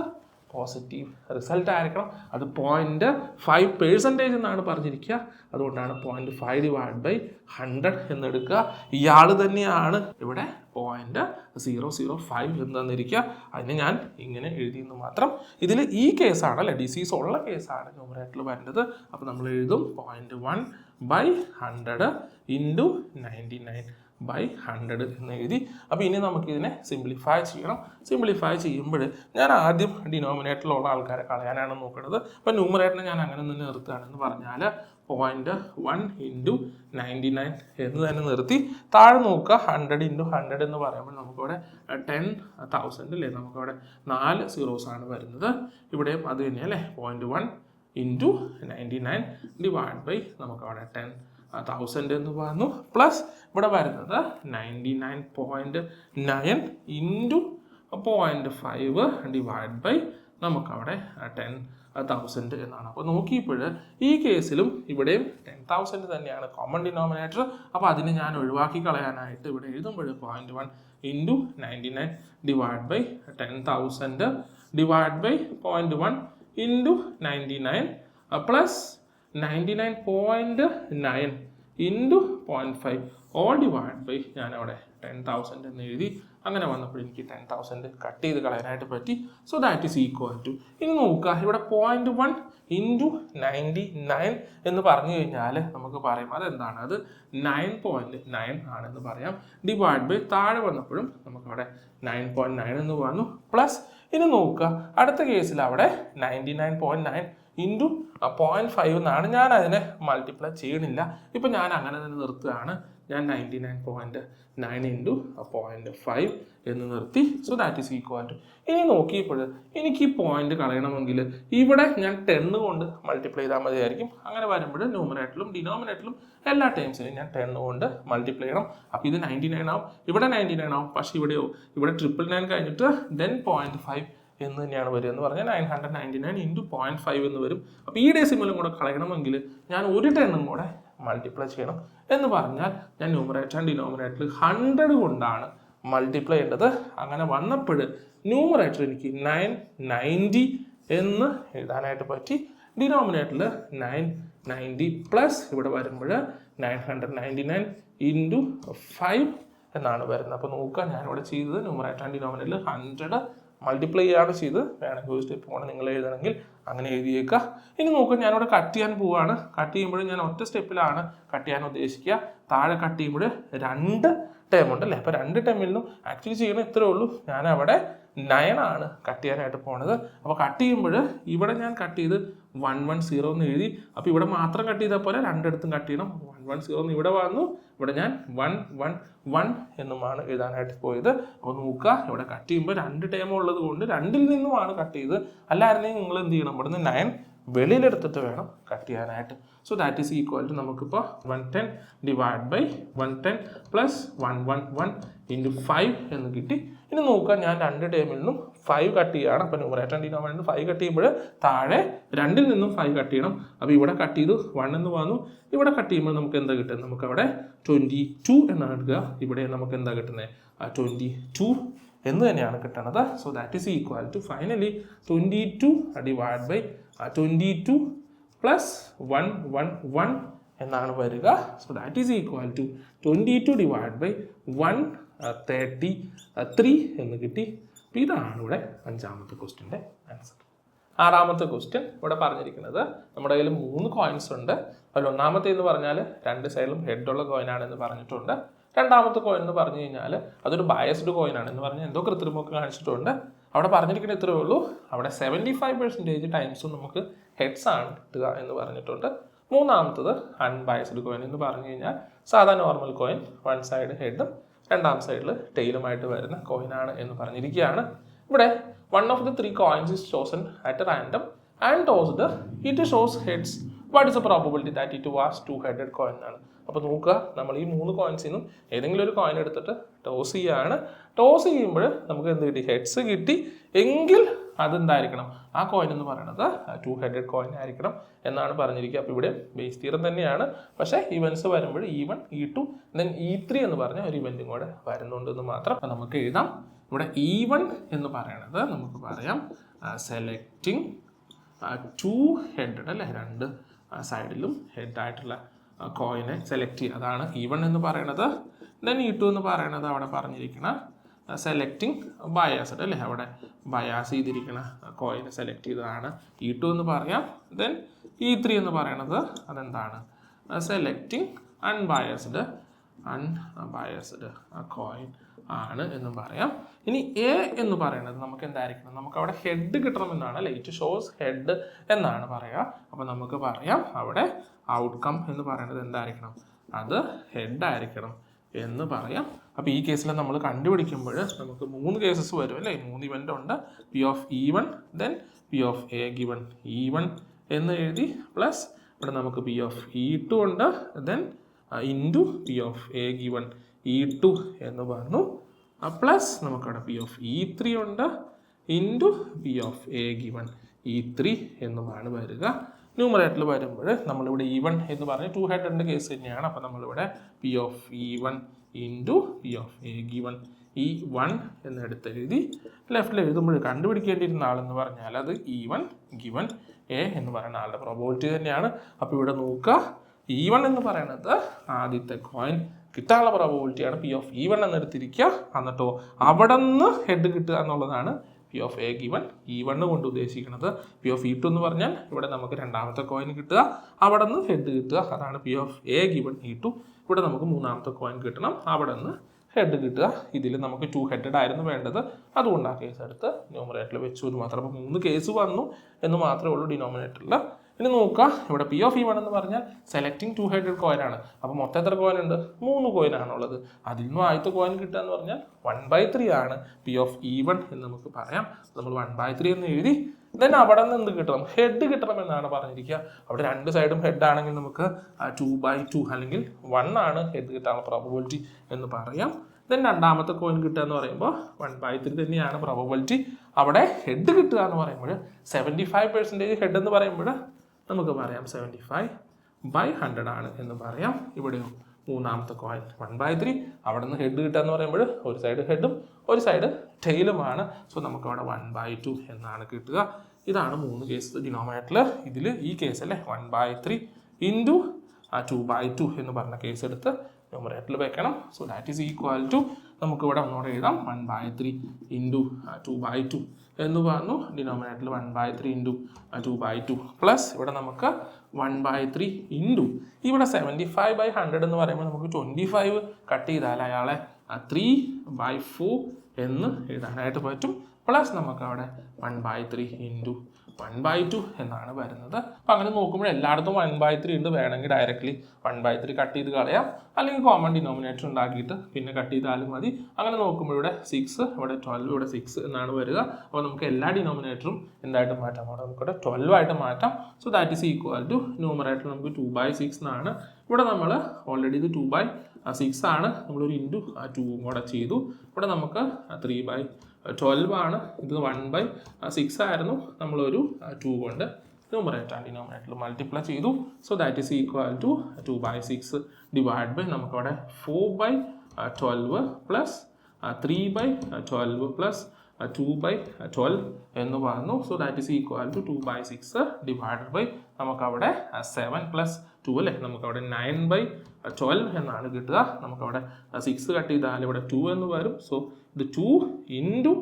പോസിറ്റീവ് റിസൾട്ട് ആയിരിക്കണം. അത് 0.5% എന്നാണ് പറഞ്ഞിരിക്കുക. അതുകൊണ്ടാണ് 0.5/100 എന്നെടുക്കുക. ഇയാൾ തന്നെയാണ് ഇവിടെ 0.005 എന്ന് തന്നിരിക്കുക. അതിന് ഞാൻ ഇങ്ങനെ എഴുതിയെന്ന് മാത്രം. ഇതിൽ ഈ കേസാണ് അല്ലേ, ഡിസീസ് ഉള്ള കേസാണ് ന്യൂമറേറ്ററിൽ വരുന്നത്. അപ്പോൾ നമ്മൾ എഴുതും 0.1/100 ഇൻറ്റു 99/100 എന്ന് എഴുതി. അപ്പോൾ ഇനി നമുക്കിതിനെ സിംപ്ലിഫൈ ചെയ്യണം. സിംപ്ലിഫൈ ചെയ്യുമ്പോൾ ഞാൻ ആദ്യം ഡിനോമിനേറ്ററിലുള്ള ആൾക്കാരെ കളയാനാണ് നോക്കുന്നത്. അപ്പോൾ ന്യൂമറേറ്ററിനെ ഞാൻ അങ്ങനെ തന്നെ നിർത്തുകയാണെന്ന് പറഞ്ഞാൽ 0.1 ഇൻറ്റു 99 എന്ന് തന്നെ നിർത്തി. താഴെ നോക്കുക, 100 ഇൻറ്റു 100 എന്ന് പറയുമ്പോൾ നമുക്കവിടെ 10,000 അല്ലേ, നമുക്കവിടെ 4 സീറോസാണ് വരുന്നത്. ഇവിടെയും അത് തന്നെയല്ലേ, 0.1 ഇൻറ്റു 99 ഡിവൈഡ് ബൈ നമുക്കവിടെ 10,000 എന്ന് പറഞ്ഞു. പ്ലസ് ഇവിടെ വരുന്നത് 99.9 ഇൻറ്റു 0.5 ഡിവൈഡ് ബൈ നമുക്കവിടെ 1000 എന്നാണ്. അപ്പോൾ നോക്കിയപ്പോൾ ഈ കേസിലും ഇവിടെയും 10,000 തന്നെയാണ് കോമൺ ഡിനോമിനേറ്റർ. അപ്പോൾ അതിനെ ഞാൻ ഒഴിവാക്കി കളയാനായിട്ട് ഇവിടെ എഴുതുമ്പോൾ 0.1 into 99 divide by 10,000 divide by 0.1 into 99 plus 99.9 into 0.5 all divide by ഞാൻ അവിടെ 10,000 എന്ന് എഴുതി. അങ്ങനെ വന്നപ്പോൾ എനിക്ക് 10,000 കട്ട് ചെയ്ത് കളയാനായിട്ട് പറ്റി. So that is equal to, ഇനി നോക്കുക ഇവിടെ 0.1 ഇൻറ്റു 99 എന്ന് പറഞ്ഞു കഴിഞ്ഞാൽ നമുക്ക് പറയാം അതെന്താണ്, അത് 9.9 ആണെന്ന് പറയാം. ഡിവൈഡ് ബൈ താഴെ വന്നപ്പോഴും നമുക്കവിടെ 9.9 എന്ന് വന്നു. പ്ലസ് ഇനി നോക്കുക അടുത്ത കേസിൽ അവിടെ 99.9 ഇൻറ്റു 0.5 എന്നാണ്. ഞാൻ അതിനെ മൾട്ടിപ്ലൈ ചെയ്യണില്ല, ഇപ്പം ഞാൻ അങ്ങനെ തന്നെ നിർത്തുകയാണ്. ഞാൻ 99.9 ഇൻറ്റു 0.5 എന്ന് നിർത്തി. So that is equal to, ഇനി നോക്കിയപ്പോൾ എനിക്ക് ഈ പോയിന്റ് കളയണമെങ്കിൽ ഇവിടെ ഞാൻ 10 കൊണ്ട് മൾട്ടിപ്ലൈ ചെയ്താൽ മതിയായിരിക്കും. അങ്ങനെ വരുമ്പോൾ ന്യൂമറേറ്ററിലും ഡിനോമിനേറ്ററിലും എല്ലാ ടൈംസിനും ഞാൻ 10 കൊണ്ട് മൾട്ടിപ്ലൈ ചെയ്യണം. അപ്പോൾ ഇത് 99 ആവും, ഇവിടെ 99 ആവും. പക്ഷേ ഇവിടെ 999 കഴിഞ്ഞിട്ട് ദെൻ 0.5 എന്ന് തന്നെയാണ് വരിക എന്ന് പറഞ്ഞാൽ 999 ഇൻറ്റു 0.5 എന്ന് വരും. അപ്പോൾ ഈ ഡെസിമലും കൂടെ കളയണമെങ്കിൽ ഞാൻ ഒരു 10 കൂടെ മൾട്ടിപ്ലൈ ചെയ്യണം. എന്ന് പറഞ്ഞാൽ ഞാൻ ന്യൂമറേറ്റർ ആൻഡ് ഡിനോമിനേറ്ററിൽ 100 കൊണ്ടാണ് മൾട്ടിപ്ലൈ ചെയ്യേണ്ടത്. അങ്ങനെ വന്നപ്പോൾ ന്യൂമറേറ്റർ എനിക്ക് 990 എന്ന് എഴുതാനായിട്ട് പറ്റി. ഡിനോമിനേറ്ററിൽ 990 പ്ലസ് ഇവിടെ വരുമ്പോൾ 999 ഇൻറ്റു 5 എന്നാണ് വരുന്നത്. അപ്പോൾ നോക്കുക ഞാനിവിടെ ചെയ്തത് ന്യൂമറേറ്റർ ആൻഡ് ഡിനോമിനേറ്ററിൽ 100 മൾട്ടിപ്ലൈ ചെയ്യാണ് ചെയ്ത്. വേണമെങ്കിൽ ഒരു സ്റ്റെപ്പ് കൊണ്ട് നിങ്ങൾ എഴുതണമെങ്കിൽ അങ്ങനെ എഴുതിയേക്കുക. ഇനി നോക്കുക ഞാനിവിടെ കട്ട് ചെയ്യാൻ പോവുകയാണ്. കട്ട് ചെയ്യുമ്പോൾ ഞാൻ ഒറ്റ സ്റ്റെപ്പിലാണ് കട്ട് ചെയ്യാൻ ഉദ്ദേശിക്കുക. താഴെ കട്ട് ചെയ്യുമ്പോൾ 2 ടേം ഉണ്ട് അല്ലേ. അപ്പോൾ 2 ടേമിൽ നിന്നും ആക്ച്വലി ചെയ്യണ ഇത്രേ ഉള്ളൂ. ഞാൻ അവിടെ 9 ആണ് കട്ട് ചെയ്യാനായിട്ട് പോണത്. അപ്പോൾ കട്ട് ചെയ്യുമ്പോൾ ഇവിടെ ഞാൻ കട്ട് ചെയ്ത് 110 എന്ന് എഴുതി. അപ്പോൾ ഇവിടെ മാത്രം കട്ട് ചെയ്താൽ പോലെ രണ്ടിടത്തും കട്ട് ചെയ്യണം. 110 എന്ന് ഇവിടെ വന്നു, ഇവിടെ ഞാൻ 111 എന്നുമാണ് എഴുതാനായിട്ട് പോയത്. അപ്പോൾ നോക്കുക ഇവിടെ കട്ട് ചെയ്യുമ്പോൾ 2 ടേം ഉള്ളത് കൊണ്ട് 2ൽ നിന്നുമാണ് കട്ട് ചെയ്ത്. അല്ലായിരുന്നെങ്കിൽ നിങ്ങൾ എന്ത് ചെയ്യണം, ഇവിടുന്ന് 9 വെളിയിലെടുത്തിട്ട് വേണം കട്ട് ചെയ്യാനായിട്ട്. So that is equal to നമുക്കിപ്പോൾ 110 ഡിവൈഡ് ബൈ 110 പ്ലസ് 111 ഇൻറ്റു 5 എന്ന് കിട്ടി. ഇനി നോക്കുക ഞാൻ 2 ടേമിൽ നിന്നും 5 കട്ട് ചെയ്യുകയാണ്. അപ്പോൾ ന്യൂമറേറ്റർ ഡിനോമിനേറ്റർ 5 കട്ട് ചെയ്യുമ്പോൾ താഴെ 2ൽ നിന്നും 5 കട്ട് ചെയ്യണം. അപ്പോൾ ഇവിടെ കട്ട് ചെയ്തു 1 എന്ന് വന്നു. ഇവിടെ കട്ട് ചെയ്യുമ്പോൾ നമുക്ക് എന്താ കിട്ടുന്നത്, നമുക്കവിടെ 22 എന്നാണ് കിട്ടുക. ഇവിടെ നമുക്ക് എന്താ കിട്ടുന്നത്, 22 എന്ന് തന്നെയാണ് കിട്ടുന്നത്. So that is equal to finally 22 divide by 22 plus 111 എന്നാണ് വരിക. So that is equal to 22 divide by 133 എന്ന് കിട്ടി. അപ്പോൾ ഇതാണ് ഇവിടെ 5ാമത്തെ ക്വസ്റ്റ്യൻ്റെ ആൻസർ. 6ാമത്തെ ക്വസ്റ്റ്യൻ ഇവിടെ പറഞ്ഞിരിക്കുന്നത് നമ്മുടെ കയ്യിൽ 3 കോയിൻസ് ഉണ്ട്. അതിൽ 1ാമത്തെ എന്ന് പറഞ്ഞാൽ 2 സൈഡിലും ഹെഡുള്ള കോയിനാണെന്ന് പറഞ്ഞിട്ടുണ്ട്. 2ാമത്തെ കോയിൻ എന്ന് പറഞ്ഞു കഴിഞ്ഞാൽ അതൊരു ബയസ്ഡ് കോയിനാണ് എന്ന് പറഞ്ഞാൽ എന്തോ കൃത്രിമൊക്കെ കാണിച്ചിട്ടുണ്ട്. അവിടെ പറഞ്ഞിരിക്കുന്നത് ഇത്രയേ ഉള്ളൂ, അവിടെ 75% ടൈംസും നമുക്ക് ഹെഡ്സ് ആണ് കിട്ടുക എന്ന് പറഞ്ഞിട്ടുണ്ട്. 3ാമത്തത് അൺബയസ്ഡ് കോയിൻ എന്ന് പറഞ്ഞു കഴിഞ്ഞാൽ സാധാ നോർമൽ കോയിൻ, 1 സൈഡ് ഹെഡും 2ാം സൈഡിൽ ടെയിലുമായിട്ട് വരുന്ന കോയിനാണ് എന്ന് പറഞ്ഞിരിക്കുകയാണ്. ഇവിടെ 1 of the 3 coins is chosen at random and tossed. It shows heads. What is the probability that it was 2-headed coin ആണ്. അപ്പോൾ നോക്കുക നമ്മൾ ഈ 3 കോയിൻസിൽ നിന്നും ഏതെങ്കിലും ഒരു കോയിൻ എടുത്തിട്ട് ടോസ് ചെയ്യുകയാണ്. ടോസ് ചെയ്യുമ്പോൾ നമുക്ക് എന്ത് കിട്ടി, ഹെഡ്സ് കിട്ടി എങ്കിൽ അതെന്തായിരിക്കണം, ആ കോയിൻ എന്ന് പറയുന്നത് 2-headed കോയിൻ ആയിരിക്കണം എന്നാണ് പറഞ്ഞിരിക്കുക. അപ്പോൾ ഇവിടെ ബേസ് തിയറം തന്നെയാണ്, പക്ഷേ ഇവൻസ് വരുമ്പോൾ E1 E2 ദെൻ E3 എന്ന് പറഞ്ഞ ഒരു ഇവൻറ്റും കൂടെ വരുന്നുണ്ടെന്ന് മാത്രം നമുക്ക് എഴുതാം. ഇവിടെ E1 എന്ന് പറയുന്നത് നമുക്ക് പറയാം സെലക്ടിങ് 2-headed അല്ലേ, 2 സൈഡിലും ഹെഡായിട്ടുള്ള കോയിനെ സെലക്ട് ചെയ്യുക, അതാണ് E1 എന്ന് പറയുന്നത്. ദെൻ E2 എന്ന് പറയുന്നത് അവിടെ പറഞ്ഞിരിക്കുന്ന സെലക്ടിങ് ബയാസ്ഡ് അല്ലേ, അവിടെ ബയാസ് ചെയ്തിരിക്കുന്ന കോയിനെ സെലക്ട് ചെയ്തതാണ് E2 എന്ന് പറയാം. ദെൻ E3 എന്ന് പറയുന്നത് അതെന്താണ്, സെലക്ടിങ് അൺബയാസ്ഡ് കോയിൻ ആണ് എന്നും പറയാം. ഇനി എ എന്ന് പറയുന്നത് നമുക്ക് എന്തായിരിക്കണം, നമുക്ക് അവിടെ ഹെഡ് കിട്ടണമെന്നാണ് അല്ലേ, ഇറ്റ് ഷോസ് ഹെഡ് എന്നാണ് പറയുക. അപ്പോൾ നമുക്ക് പറയാം അവിടെ ഔട്ട്കം എന്ന് പറയുന്നത് എന്തായിരിക്കണം, അത് ഹെഡ് ആയിരിക്കണം എന്ന് പറയാം. അപ്പോൾ ഈ കേസിൽ നമ്മൾ കണ്ടുപിടിക്കുമ്പോൾ നമുക്ക് 3 കേസസ് വരും അല്ലേ, 3 ഇവൻ്റ് ഉണ്ട്. P of E1 then P of A given E1 എന്ന് എഴുതി, പ്ലസ് ഇവിടെ നമുക്ക് P of E2 ഉണ്ട്, then into P of A given E2 എന്ന് പറഞ്ഞു, പ്ലസ് നമുക്കവിടെ P of E3 ഉണ്ട് into P of A given E3 എന്നുമാണ് വരിക. ന്യൂമറേറ്ററിൽ വരുമ്പോൾ നമ്മളിവിടെ E1 എന്ന് പറഞ്ഞ് 2 ഹെഡറിൻ്റെ കേസ് തന്നെയാണ്. അപ്പോൾ നമ്മളിവിടെ P of E1 into P of A given E1 എന്നെടുത്ത് എഴുതി. ലെഫ്റ്റിൽ എഴുതുമ്പോൾ കണ്ടുപിടിക്കേണ്ടിയിരുന്ന ആളെന്ന് പറഞ്ഞാൽ അത് E1 given A എന്ന് പറയുന്ന ആളുടെ പ്രോബബിലിറ്റി തന്നെയാണ്. അപ്പോൾ ഇവിടെ നോക്കുക, E1 എന്ന് പറയുന്നത് ആദ്യത്തെ കോയിൻ കിട്ടാനുള്ള പ്രോബബിലിറ്റിയാണ്. P of E1 എന്നെടുത്തിരിക്കുക. എന്നിട്ടോ അവിടെ നിന്ന് ഹെഡ് കിട്ടുക എന്നുള്ളതാണ് P of A given E1 കൊണ്ട് ഉദ്ദേശിക്കുന്നത്. P of E2 എന്ന് പറഞ്ഞാൽ ഇവിടെ നമുക്ക് രണ്ടാമത്തെ കോയിൻ കിട്ടുക, അവിടെ നിന്ന് ഹെഡ് കിട്ടുക, അതാണ് P of A given E2. ഇവിടെ നമുക്ക് മൂന്നാമത്തെ കോയിൻ കിട്ടണം, അവിടെ നിന്ന് ഹെഡ് കിട്ടുക. ഇതിൽ നമുക്ക് 2 ഹെഡഡ് ആയിരുന്നു വേണ്ടത്, അതുകൊണ്ട് ആ കേസ് എടുത്ത് ന്യൂമറേറ്ററിൽ വെച്ചു എന്ന് മാത്രം. അപ്പോൾ 3 കേസ് വന്നു എന്ന് മാത്രമേ ഉള്ളൂ ഡിനോമിനേറ്ററിൽ. ഇനി നോക്കുക, ഇവിടെ P of E1 എന്ന് പറഞ്ഞാൽ സെലക്ടിങ് 2 ഹെഡഡ് കോയിനാണ്. അപ്പോൾ മൊത്തം എത്ര കോയിൻ ഉണ്ട്? 3 കോയിനാണുള്ളത്. അതിൽ നിന്നും ആദ്യത്തെ കോയിൻ കിട്ടുക എന്ന് പറഞ്ഞാൽ 1/3 ആണ് P of E1 എന്ന് നമുക്ക് പറയാം. നമ്മൾ 1/3 എന്ന് എഴുതി. ദെൻ അവിടെ നിന്ന് എന്ത് കിട്ടണം? ഹെഡ് കിട്ടണം എന്നാണ് പറഞ്ഞിരിക്കുക. അവിടെ രണ്ട് സൈഡും ഹെഡ് ആണെങ്കിൽ നമുക്ക് 2/2 അല്ലെങ്കിൽ 1 ആണ് ഹെഡ് കിട്ടാനുള്ള പ്രോബബിലിറ്റി എന്ന് പറയാം. ദെൻ രണ്ടാമത്തെ കോയിൻ കിട്ടുക എന്ന് പറയുമ്പോൾ 1/3 തന്നെയാണ് പ്രോബബിലിറ്റി. അവിടെ ഹെഡ് കിട്ടുക എന്ന് പറയുമ്പോൾ 75% ഹെഡ് എന്ന് പറയുമ്പോൾ നമുക്ക് പറയാം 75/100 ആണ് എന്ന് പറയാം. ഇവിടെയോ മൂന്നാമത്തെ കോയിൻ 1/3, അവിടെ നിന്ന് ഹെഡ് കിട്ടുക എന്ന് പറയുമ്പോൾ ഒരു സൈഡ് ഹെഡും ഒരു സൈഡ് ടെയിലുമാണ്. സോ നമുക്ക് അവിടെ 1/2 എന്നാണ് കിട്ടുക. ഇതാണ് 3 കേസ് ഡിനോമിനേറ്ററിൽ. ഇതിൽ ഈ കേസ് അല്ലേ 1/3 ഇൻറ്റു 2/2 എന്ന് പറഞ്ഞ കേസ് എടുത്ത് ന്യൂമറേറ്ററിൽ വെക്കണം. So that is equal to നമുക്കിവിടെ ഒന്നുകൂടെ എഴുതാം 1/3 ഇൻറ്റു 2/2 എന്ന് പറഞ്ഞു. ഡിനോമിനേറ്ററിൽ 1/3 ഇൻറ്റു 2/2 പ്ലസ് ഇവിടെ നമുക്ക് 1/3 ഇൻറ്റു ഇവിടെ 75/100 എന്ന് പറയുമ്പോൾ നമുക്ക് 25 കട്ട് ചെയ്താൽ അയാളെ 3/4 എന്ന് എഴുതാനായിട്ട് പറ്റും. പ്ലസ് നമുക്ക് അവിടെ 1/3 ഇൻറ്റു 1/2 എന്നാണ് വരുന്നത്. അപ്പം അങ്ങനെ നോക്കുമ്പോൾ എല്ലായിടത്തും 1/3 ഉണ്ട്. വേണമെങ്കിൽ ഡയറക്റ്റ്ലി 1/3 കട്ട് ചെയ്ത് കളയാം, അല്ലെങ്കിൽ കോമൺ ഡിനോമിനേറ്റർ ഉണ്ടാക്കിയിട്ട് പിന്നെ കട്ട് ചെയ്താലും മതി. അങ്ങനെ നോക്കുമ്പോൾ ഇവിടെ 6, ഇവിടെ 12, ഇവിടെ 6 എന്നാണ് വരിക. അപ്പോൾ നമുക്ക് എല്ലാ ഡിനോമിനേറ്ററും എന്തായിട്ട് മാറ്റാം? അവിടെ നമുക്കിവിടെ 12 ആയിട്ട് മാറ്റാം. So that is equal to numerator നമുക്ക് 2/6 എന്നാണ്. ഇവിടെ നമ്മൾ ഓൾറെഡി ഇത് 2/6 ആണ്, നമ്മളൊരു ഇൻറ്റു 2 കൂടെ ചെയ്തു. ഇവിടെ നമുക്ക് 3/12 ആണ്. ഇത് 1/6 ആയിരുന്നു, നമ്മളൊരു 2 കൊണ്ട് ന്യൂമറേറ്റർ ഡിനോമിനേറ്ററിൽ മൾട്ടിപ്ലൈ ചെയ്തു. So that is equal to 2/6 divide by നമുക്കവിടെ 4/12 പ്ലസ് 3/12 പ്ലസ് 2/12 എന്ന് പറഞ്ഞു. So that is equal to 2/6 divide by നമുക്കവിടെ 7 പ്ലസ് 2 അല്ലേ, നമുക്കവിടെ 9/12 എന്നാണ് കിട്ടുക. നമുക്കവിടെ 6 കട്ട് ചെയ്താൽ ഇവിടെ 2 എന്ന് വരും. സോ ഇത് 2 ഇൻറ്റു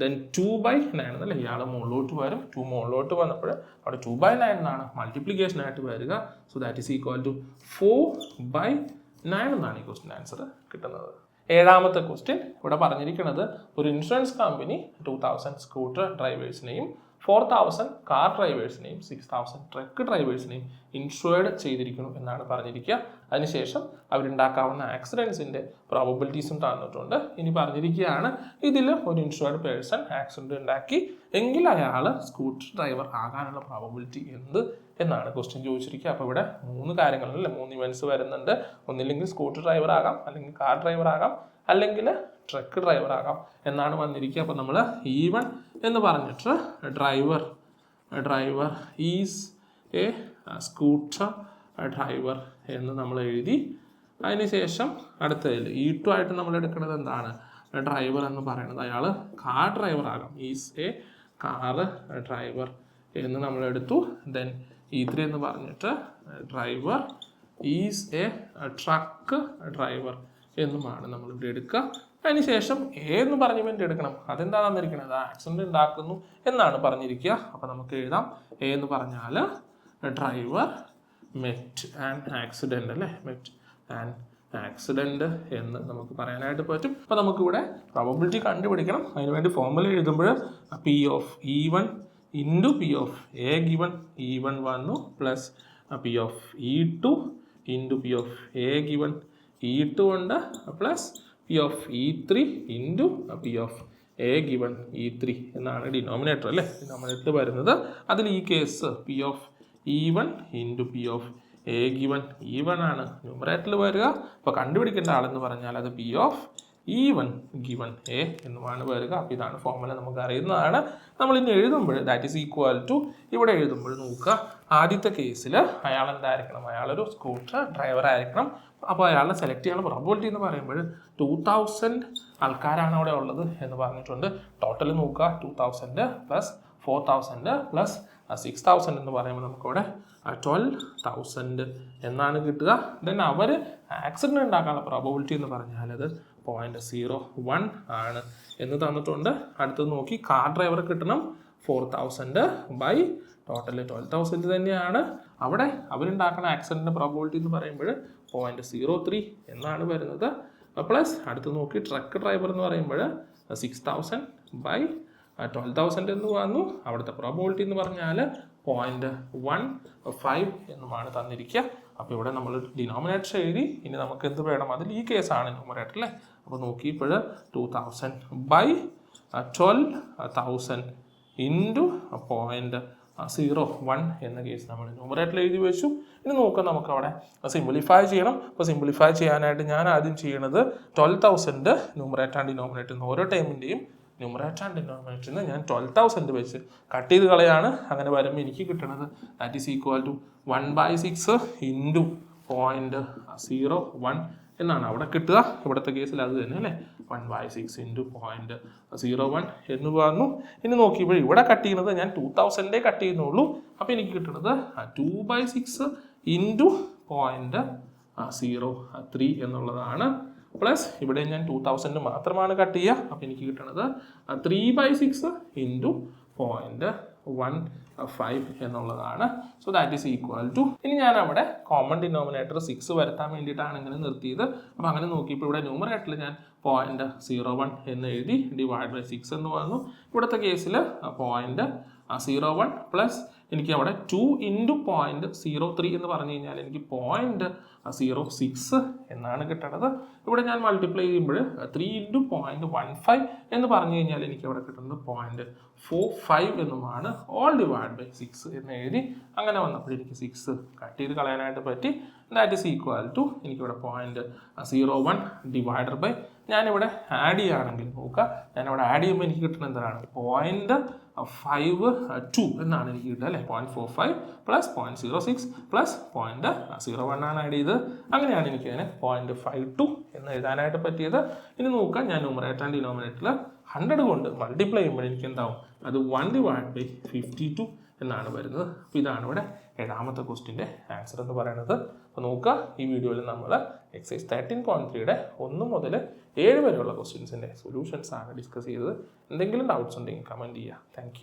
ദെൻ 2/9 അല്ലേ, ഇയാൾ മുകളിലോട്ട് വരും. 2 മുകളിലോട്ട് വന്നപ്പോൾ അവിടെ 2/9 എന്നാണ് മൾട്ടിപ്ലിക്കേഷൻ ആയിട്ട് വരിക. So that is equal to 4/9 എന്നാണ് ഈ ക്വസ്റ്റ്യൻ ആൻസർ കിട്ടുന്നത്. ഏഴാമത്തെ ക്വസ്റ്റ്യൻ ഇവിടെ പറഞ്ഞിരിക്കുന്നത് ഒരു ഇൻഷുറൻസ് കമ്പനി 2000 സ്കൂട്ടർ ഡ്രൈവേഴ്സിനെയും 4000 കാർ ഡ്രൈവേഴ്സിനെയും 6000 ട്രക്ക് ഡ്രൈവേഴ്സിനെയും ഇൻഷുർഡ് ചെയ്തിരിക്കുന്നു എന്നാണ് പറഞ്ഞിരിക്കുക. അതിനുശേഷം അവരുണ്ടാക്കാവുന്ന ആക്സിഡൻസിൻ്റെ പ്രോബബിലിറ്റീസും തന്നിട്ടുണ്ട്. ഇനി പറഞ്ഞിരിക്കുകയാണ് ഇതിൽ ഒരു ഇൻഷുർഡ് പേഴ്സൺ ആക്സിഡൻറ്റ് ഉണ്ടാക്കി എങ്കിൽ അയാൾ സ്കൂട്ടർ ഡ്രൈവർ ആകാനുള്ള പ്രോബബിലിറ്റി എന്ത് എന്നാണ് ക്വസ്റ്റ്യൻ ചോദിച്ചിരിക്കുക. അപ്പോൾ ഇവിടെ 3 കാര്യങ്ങളല്ലേ, 3 ഇവൻറ്റ്സ് വരുന്നുണ്ട്. ഒന്നില്ലെങ്കിൽ സ്കൂട്ടർ ഡ്രൈവർ ആകാം, അല്ലെങ്കിൽ കാർ ഡ്രൈവർ ആകാം, അല്ലെങ്കിൽ ട്രക്ക് ഡ്രൈവർ ആകാം എന്നാണ് വന്നിരിക്കുക. അപ്പോൾ നമ്മൾ E1 എന്ന് പറഞ്ഞിട്ട് driver is A scooter driver എന്ന് നമ്മൾ എഴുതി. അതിനുശേഷം അടുത്തതിൽ E2 ആയിട്ട് നമ്മൾ എടുക്കുന്നത് എന്താണ്? ഡ്രൈവർ എന്ന് പറയുന്നത് അയാൾ കാർ ഡ്രൈവർ ആകാം, ഈസ് എ കാർ ഡ്രൈവർ എന്ന് നമ്മൾ എടുത്തു. ദെൻ E3 എന്ന് പറഞ്ഞിട്ട് driver is A truck driver എന്നുമാണ് നമ്മളിവിടെ എടുക്കുക. അതിനുശേഷം എന്ന് പറഞ്ഞ ഇവൻ്റ് എടുക്കണം. അതെന്താണ് തന്നിരിക്കുന്നത്? ആക്സിഡൻറ്റ് ഉണ്ടാക്കുന്നു എന്നാണ് പറഞ്ഞിരിക്കുക. അപ്പോൾ നമുക്ക് എഴുതാം എന്ന് പറഞ്ഞാൽ ഡ്രൈവർ മെറ്റ് ആൻഡ് ആക്സിഡൻറ്റ് അല്ലേ, മെറ്റ് ആൻഡ് ആക്സിഡൻറ്റ് എന്ന് നമുക്ക് പറയാനായിട്ട് പറ്റും. അപ്പോൾ നമുക്കിവിടെ പ്രോബബിലിറ്റി കണ്ടുപിടിക്കണം. അതിനുവേണ്ടി ഫോർമുല എഴുതുമ്പോൾ P of E1 into P of A given E1 വന്നു plus P of E2 into P of A given E2 ഉണ്ട് plus P of E3 into P of A given E3 എന്നാണ് ഡിനോമിനേറ്റർ അല്ലേ, ഡിനോമിനേറ്റർ വരുന്നത്. അതിൽ ഈ case P of E1 into P of A given E1 ആണ് ന്യൂമറേറ്ററിൽ വരിക. അപ്പോൾ കണ്ടുപിടിക്കേണ്ട ആളെന്ന് പറഞ്ഞാൽ അത് P of even given A എന്നുമാണ് വരിക. അപ്പോൾ ഇതാണ് ഫോർമുല, നമുക്ക് അറിയുന്നതാണ്. നമ്മൾ ഇനി എഴുതുമ്പോൾ ദാറ്റ് ഈസ് ഈക്വൽ ടു, ഇവിടെ എഴുതുമ്പോൾ നോക്കുക, ആദ്യത്തെ കേസിൽ അയാൾ എന്തായിരിക്കണം, അയാളൊരു സ്കൂട്ടർ ഡ്രൈവർ ആയിരിക്കണം. അപ്പോൾ അയാളെ സെലക്ട് ചെയ്യാനുള്ള പ്രോബിലിറ്റി എന്ന് പറയുമ്പോൾ 2000 ആൾക്കാരാണ് അവിടെ ഉള്ളത് എന്ന് പറഞ്ഞിട്ടുണ്ട്. ടോട്ടൽ നോക്കുക, 2000 പ്ലസ് 4000 പ്ലസ് 6000 എന്ന് പറയുമ്പോൾ നമുക്കവിടെ 12,000 എന്നാണ് കിട്ടുക. ദെൻ അവർ ആക്സിഡൻറ്റ് ഉണ്ടാക്കാനുള്ള പ്രോബിലിറ്റി എന്ന് പറഞ്ഞാൽ അത് 0.01 ആണ് എന്ന് തന്നിട്ടുണ്ട്. അടുത്തത് നോക്കി, കാർ ഡ്രൈവർ കിട്ടണം 4000 ബൈ ടോട്ടൽ 12,000 തന്നെയാണ്. അവിടെ അവരുണ്ടാക്കുന്ന ആക്സിഡൻറ്റിൻ്റെ പ്രോബിലിറ്റി എന്ന് പറയുമ്പോൾ 0.03 എന്നാണ് വരുന്നത്. പ്ലസ് അടുത്ത് നോക്കി, ട്രക്ക് ഡ്രൈവർ എന്ന് പറയുമ്പോൾ 6000 ബൈ 12,000 എന്ന് വന്നു. അവിടുത്തെ പ്രോബിലിറ്റി എന്ന് പറഞ്ഞാൽ 0.15 എന്നുമാണ് തന്നിരിക്കുക. അപ്പോൾ ഇവിടെ നമ്മൾ ഡിനോമിനേറ്റർ എഴുതി. ഇനി നമുക്ക് എന്ത് വേണം, അതിൽ ഈ കേസാണ് ന്യൂമറേറ്റർ അല്ലേ. അപ്പോൾ നോക്കി, ഇപ്പോൾ 2000 ബൈ 12,000 ഇൻറ്റു 0.01 എന്ന കേസ് നമ്മൾ ന്യൂമറേറ്ററിൽ എഴുതി വെച്ചു. ഇനി നോക്കാം, നമുക്ക് അവിടെ സിംപ്ലിഫൈ ചെയ്യണം. അപ്പോൾ സിംപ്ലിഫൈ ചെയ്യാനായിട്ട് ഞാൻ ആദ്യം ചെയ്യണത് 12,000 ന്യൂമറേറ്റർ ആൻഡ് ഡിനോമിനേറ്റർ എന്ന ഓരോ ടൈമിൻ്റെയും ന്യൂമറേറ്റർ ആൻഡ് ഡിനോമിനേറ്ററിന് ഞാൻ 12,000 വെച്ച് കട്ട് ചെയ്ത് കളയാണ്. അങ്ങനെ വരുമ്പോൾ എനിക്ക് കിട്ടുന്നത് that is equal to 1/6 into 0.01 എന്നാണ് അവിടെ കിട്ടുക. ഇവിടുത്തെ കേസിൽ അത് തന്നെ അല്ലേ, 1/6 ഇൻറ്റു 0.01 എന്ന് പറഞ്ഞു. ഇനി നോക്കിയപ്പോൾ ഇവിടെ കട്ട് ചെയ്യുന്നത് ഞാൻ 2000 കട്ട് ചെയ്യുന്നുള്ളൂ. അപ്പോൾ എനിക്ക് കിട്ടുന്നത് 2/6 ഇൻറ്റു 0.03 എന്നുള്ളതാണ്. പ്ലസ് ഇവിടെ ഞാൻ 2000 മാത്രമാണ് കട്ട് ചെയ്യുക. അപ്പോൾ എനിക്ക് കിട്ടുന്നത് 3/6 ഇൻറ്റു 0.15 എന്നുള്ളതാണ്. So that is equal to, ഇനി ഞാൻ അവിടെ കോമൺ ഡിനോമിനേറ്റർ 6 വരുത്താൻ വേണ്ടിയിട്ടാണ് ഇങ്ങനെ നിർത്തിയത്. അപ്പോൾ അങ്ങനെ നോക്കിയപ്പോൾ ഇവിടെ ന്യൂമറേറ്ററിൽ ഞാൻ 0.01 എന്ന് എഴുതി, ഡിവൈഡ് ബൈ 6 എന്ന് വന്നു. ഇവിടുത്തെ കേസിൽ 0.01 പ്ലസ് എനിക്ക് അവിടെ 2 ഇൻറ്റു 0.03 എന്ന് പറഞ്ഞു കഴിഞ്ഞാൽ എനിക്ക് 0.06 എന്നാണ് കിട്ടുന്നത്. ഇവിടെ ഞാൻ മൾട്ടിപ്ലൈ ചെയ്യുമ്പോൾ 3 ഇൻറ്റു 0.15 എന്ന് പറഞ്ഞു കഴിഞ്ഞാൽ എനിക്ക് അവിടെ കിട്ടുന്നത് 0.45 എന്നുമാണ്. ഓൾ ഡിവൈഡ് ബൈ 6 എന്ന് എഴുതി. അങ്ങനെ വന്നപ്പോൾ എനിക്ക് 6 കട്ട് ചെയ്ത് കളയാനായിട്ട് പറ്റി. ദാറ്റ് ഈസ് ഈക്വൽ ടു, എനിക്കിവിടെ 0.01 ഡിവൈഡർ ബൈ, ഞാനിവിടെ ആഡ് ചെയ്യുകയാണെങ്കിൽ നോക്കുക, ഞാനിവിടെ ആഡ് ചെയ്യുമ്പോൾ എനിക്ക് കിട്ടുന്നത് എന്താണ്, 0.52 എന്നാണ് എനിക്ക് കിട്ടുക അല്ലേ. 0.45 പ്ലസ് 0.06 പ്ലസ് 0.01 ആണ് ആഡ് ചെയ്ത്. അങ്ങനെയാണ് എനിക്ക് അതിനെ 0.52 എന്ന് എഴുതാനായിട്ട് പറ്റിയത്. ഇനി നോക്കുക, ഞാൻ ന്യൂമറേറ്റർ ആൻഡ് ഡിനോമിനേറ്ററിൽ 100 കൊണ്ട് മൾട്ടിപ്ലൈ ചെയ്യുമ്പോൾ എനിക്ക് എന്താവും, അത് 1 ഡിവൈഡ് ബൈ 52 എന്നാണ് വരുന്നത്. അപ്പോൾ ഇതാണ് ഇവിടെ 7ാമത്തെ ക്വസ്റ്റിൻ്റെ ആൻസർ എന്ന് പറയുന്നത്. അപ്പോൾ നോക്കുക, ഈ വീഡിയോയിൽ നമ്മൾ എക്സസൈസ് 13.3യുടെ 1 മുതൽ 7 വരെയുള്ള ക്വസ്റ്റ്യൻസിൻ്റെ സൊല്യൂഷൻസ് ആണ് ഡിസ്കസ് ചെയ്തത്. എന്തെങ്കിലും ഡൗട്ട്സ് ഉണ്ടെങ്കിൽ കമൻറ്റ് ചെയ്യുക. താങ്ക്